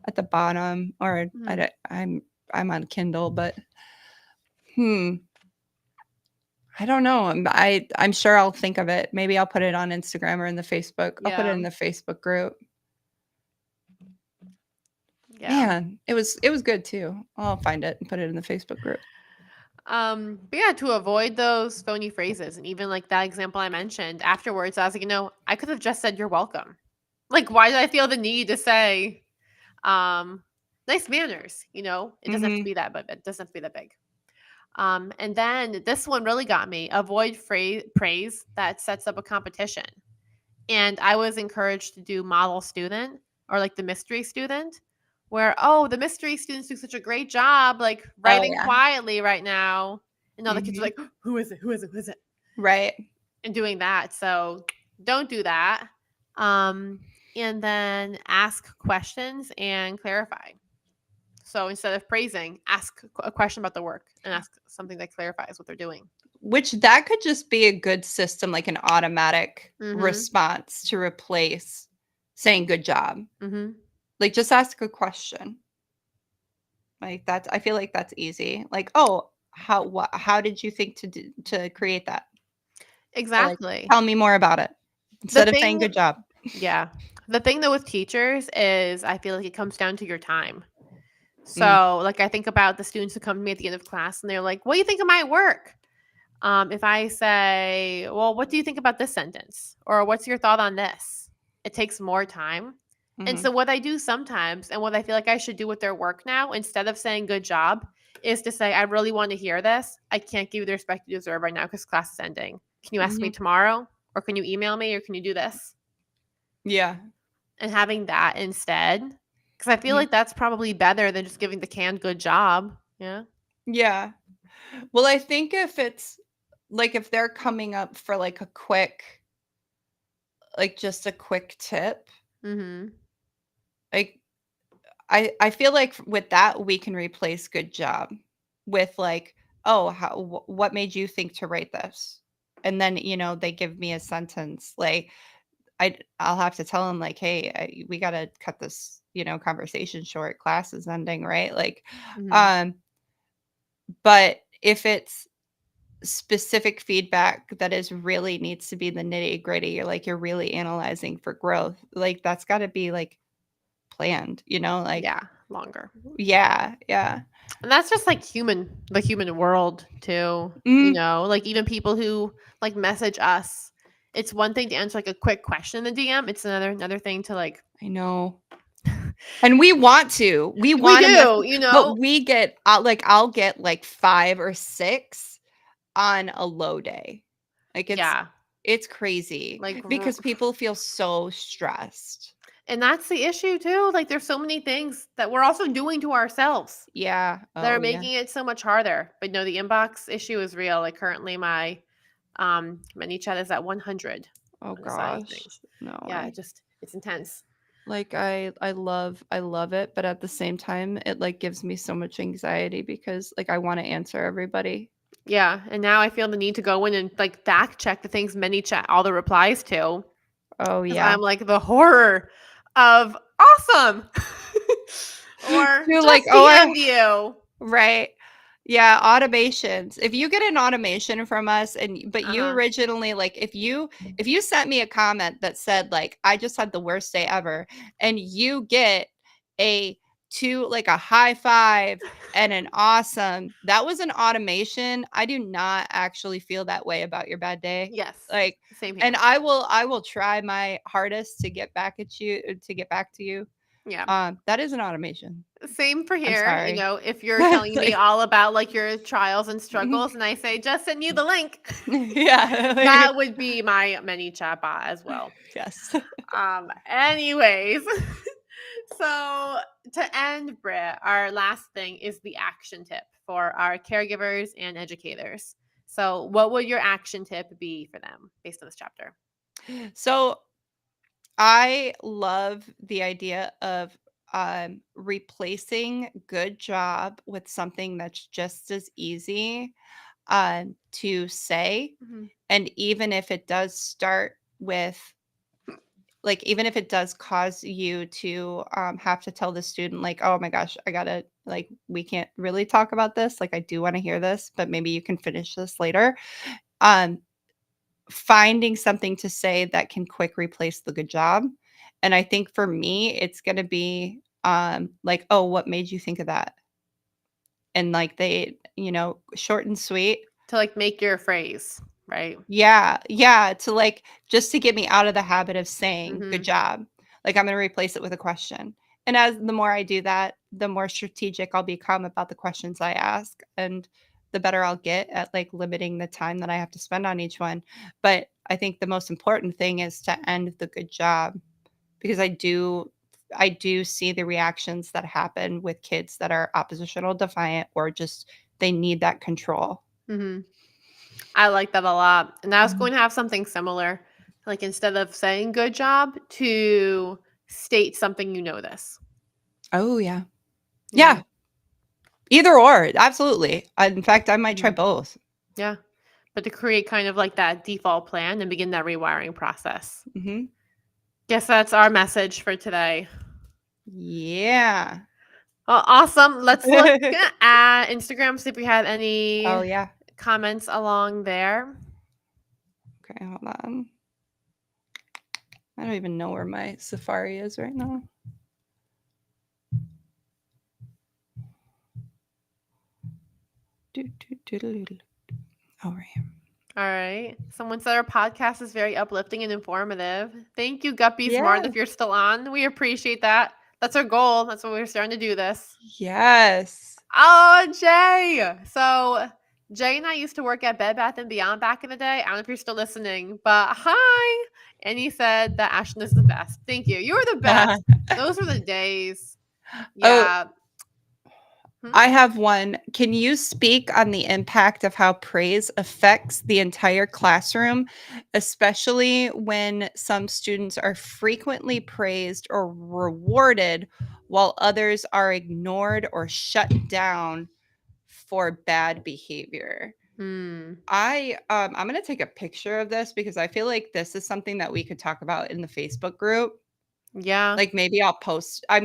S2: at the bottom, or I'm on Kindle, but I don't know. I'm sure I'll think of it. Maybe I'll put it on Instagram or in the Facebook. I'll put it in the Facebook group.
S1: Yeah.
S2: Man, it was good too. I'll find it and put it in the Facebook group.
S1: But yeah, to avoid those phony phrases, and even like that example I mentioned afterwards, I was like, I could have just said you're welcome. Like, why did I feel the need to say nice manners? It doesn't have to be that, but it doesn't have to be that big. And then this one really got me. Avoid praise that sets up a competition. And I was encouraged to do model student or like the mystery student, where, the mystery students do such a great job, like writing quietly right now. And all the kids are like, who is it? Who is it? Who is it?
S2: Right.
S1: And doing that. So don't do that. And then ask questions and clarify. So instead of praising, ask a question about the work and ask something that clarifies what they're doing.
S2: Which that could just be a good system, like an automatic response to replace saying good job. Like just ask a question. Like that's, I feel like that's easy. Like, how did you think to create that?
S1: Exactly.
S2: Like, tell me more about it instead of saying good job.
S1: Yeah. The thing though with teachers is I feel like it comes down to your time. So like I think about the students who come to me at the end of class and they're like, what do you think of my work? If I say, well, what do you think about this sentence? Or what's your thought on this? It takes more time. And so what I do sometimes and what I feel like I should do with their work now, instead of saying good job, is to say, I really want to hear this. I can't give you the respect you deserve right now because class is ending. Can you ask me tomorrow? Or can you email me? Or can you do this?
S2: Yeah.
S1: And having that instead, because I feel like that's probably better than just giving the canned good job. Yeah.
S2: Yeah. Well, I think if it's like if they're coming up for like a quick, like just a quick tip, like I feel like with that we can replace good job with like, what made you think to write this? And then they give me a sentence like I'll have to tell them like, hey, we got to cut this conversation short. Class is ending, right? Like, but if it's specific feedback that is really needs to be the nitty gritty, or like you're really analyzing for growth, like that's got to be like planned, like
S1: longer.
S2: Yeah.
S1: And that's just like the human world too. Like even people who like message us. It's one thing to answer like a quick question in the DM. It's another thing to like.
S2: I know. And we want to. We
S1: do,
S2: but we get I'll get like 5 or 6 on a low day. Like it's crazy. Like because people feel so stressed.
S1: And that's the issue too. Like there's so many things that we're also doing to ourselves.
S2: Yeah.
S1: That are making it so much harder. But no, the inbox issue is real. Like currently my many chat is at 100.
S2: Oh gosh. No.
S1: Yeah, it's intense.
S2: Like I love it, but at the same time it like gives me so much anxiety because like I want to answer everybody.
S1: Yeah, and now I feel the need to go in and like fact check the things many chat all the replies to.
S2: Oh yeah.
S1: I'm like the horror of awesome. Or
S2: you're
S1: like you.
S2: Right. Yeah, automations. If you get an automation from us but you originally like if you sent me a comment that said like I just had the worst day ever and you get a to like a high five and an awesome. That was an automation. I do not actually feel that way about your bad day.
S1: Yes.
S2: Like,
S1: Same
S2: and
S1: here.
S2: I will try my hardest to get back at you, to get back to you.
S1: Yeah.
S2: That is an automation.
S1: Same for
S2: I'm
S1: here. You
S2: sorry.
S1: know, if you're telling me
S2: Like,
S1: all about like your trials and struggles and I say, just send you the link,
S2: yeah.
S1: that would be my mini chat bot as well.
S2: Yes.
S1: Anyways, so to end, Britt, our last thing is the action tip for our caregivers and educators. So, what would your action tip be for them based on this chapter?
S2: So I love the idea of replacing good job with something that's just as easy to say.
S1: Mhm.
S2: And even if it does start with, like, even if it does cause you to have to tell the student, like, oh my gosh, I gotta, like, we can't really talk about this. Like, I do want to hear this, but maybe you can finish this later. Um, Finding something to say that can quick replace the good job. And I think for me, it's going to be like, oh, what made you think of that? And like they, short and sweet.
S1: To like make your phrase, right?
S2: Yeah. Yeah. To like, just to get me out of the habit of saying good
S1: Hmm.
S2: job. Like I'm going to replace it with a question. And as the more I do that, the more strategic I'll become about the questions I ask. And the better I'll get at like limiting the time that I have to spend on each one. But I think the most important thing is to end the good job, because I do see the reactions that happen with kids that are oppositional defiant, or just they need that control.
S1: Hmm. I like that a lot. And I was
S2: Mhm.
S1: going to have something similar, like instead of saying good job, to state something you notice.
S2: Oh yeah.
S1: Yeah.
S2: Yeah. Either or, absolutely. In fact, I might try
S1: Mhm.
S2: both.
S1: Yeah. But to create kind of like that default plan and begin that rewiring process.
S2: Mhm.
S1: Guess that's our message for today.
S2: Yeah.
S1: Well, awesome. Let's look at Instagram, see if we have any
S2: Oh, yeah.
S1: comments along there.
S2: Okay, hold on. I don't even know where my Safari is right now. Oh, right here.
S1: All right. Someone said our podcast is very uplifting and informative. Thank you, Guppy Smart,
S2: Yeah.
S1: if you're still on. We appreciate that. That's our goal. That's why we're starting to do this.
S2: Yes.
S1: Oh, Jay. So Jay and I used to work at Bed Bath and Beyond back in the day. I don't know if you're still listening, but hi. And he said that Ashlyn is the best. Thank you. You were the best. Those were the days.
S2: Oh,
S1: Yeah. Hmm?
S2: I have one. Can you speak on the impact of how praise affects the entire classroom, especially when some students are frequently praised or rewarded while others are ignored or shut down for bad behavior?
S1: Hmm.
S2: I'm going to take a picture of this because I feel like this is something that we could talk about in the Facebook group.
S1: Yeah.
S2: Like maybe I'm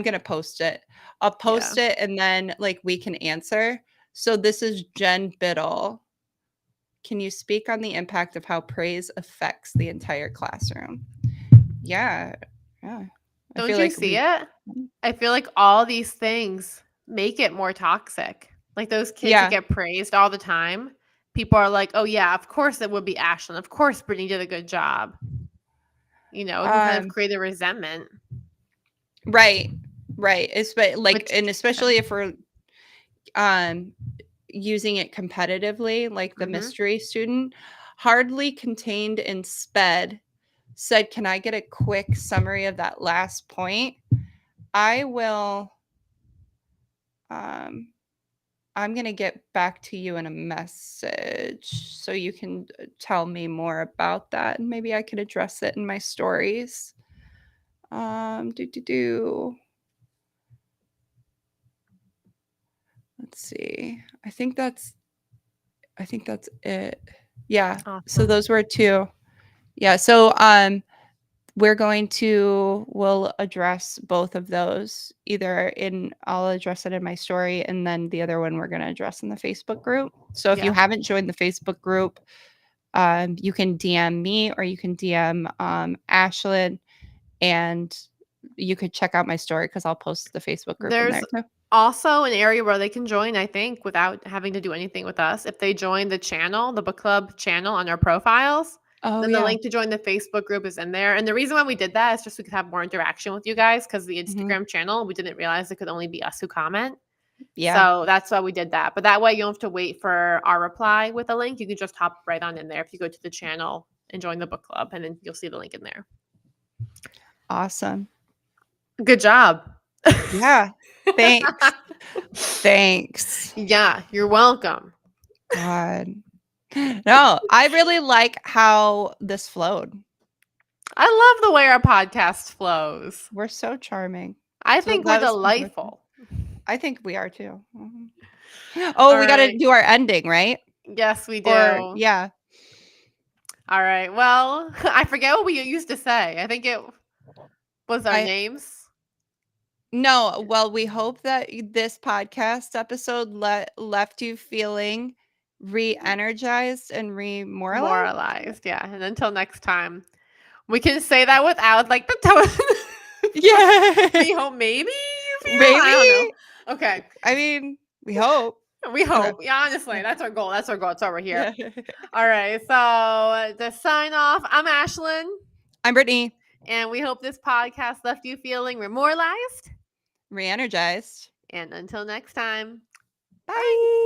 S2: going to post it. I'll
S1: Yeah.
S2: post it and then like we can answer. So this is Jen Biddle. Can you speak on the impact of how praise affects the entire classroom? Yeah. Yeah. I
S1: Don't
S2: feel
S1: you
S2: like
S1: see it? I feel like all these things make it more toxic. Like those kids that
S2: yeah.
S1: get praised all the time, people are like, "Oh yeah, of course it would be Ashlyn. Of course Brittany did a good job." You know, it can kind of
S2: Um
S1: create a resentment,
S2: right. Right. It's but like,
S1: which
S2: and especially if we're um using it competitively, like the
S1: mhm.
S2: mystery student, hardly contained in sped, said, can I get a quick summary of that last point? I will, um, I'm going to get back to you in a message so you can tell me more about that. And maybe I could address it in my stories. Do, do, do. Let's see. I think that's it. Yeah. So
S1: Awesome.
S2: those were two. Yeah. We'll address both of those. I'll address it in my story, and then the other one we're going to address in the Facebook group. So if you
S1: Yeah.
S2: haven't joined the Facebook group, you can DM me or you can DM Ashlyn, and you could check out my story because I'll post the Facebook group in
S1: There's
S2: there too.
S1: also an area where they can join, I think, without having to do anything with us. If they join the channel, the book club channel on our profiles,
S2: Oh,
S1: then the
S2: yeah.
S1: link to join the Facebook group is in there. And the reason why we did that is just so we could have more interaction with you guys, because the
S2: Mhm.
S1: Instagram channel, we didn't realize it could only be us who comment.
S2: Yeah.
S1: So that's why we did that. But that way you don't have to wait for our reply with a link. You can just hop right on in there if you go to the channel and join the book club, and then you'll see the link in there.
S2: Awesome.
S1: Good job.
S2: Yeah. Thanks. Thanks.
S1: Yeah, you're welcome.
S2: God. No, I really like how this flowed.
S1: I love the way our podcast flows.
S2: We're so charming.
S1: I
S2: So
S1: think
S2: that
S1: we're
S2: was my question.
S1: delightful.
S2: I think we are too. Mhm. Oh,
S1: All
S2: we got to
S1: right.
S2: do our ending, right?
S1: Yes, we do.
S2: Or yeah.
S1: All right. Well, I forget what we used to say. I think it was our
S2: I-
S1: names.
S2: No, well, we hope that this podcast episode left you feeling re-energized and remoralized.
S1: Moralized. Yeah. And until next time, we can say that without like the tone.
S2: Yeah.
S1: We hope maybe you feel.
S2: Maybe.
S1: I don't know. Okay.
S2: I mean, we hope.
S1: We hope. Yeah, honestly, that's our goal. That's our goal. That's why we're here.
S2: Yeah.
S1: All right. So to sign off, I'm Ashlyn.
S2: I'm Brittany.
S1: And we hope this podcast left you feeling remoralized.
S2: Re-energized.
S1: And until next time.
S2: Bye.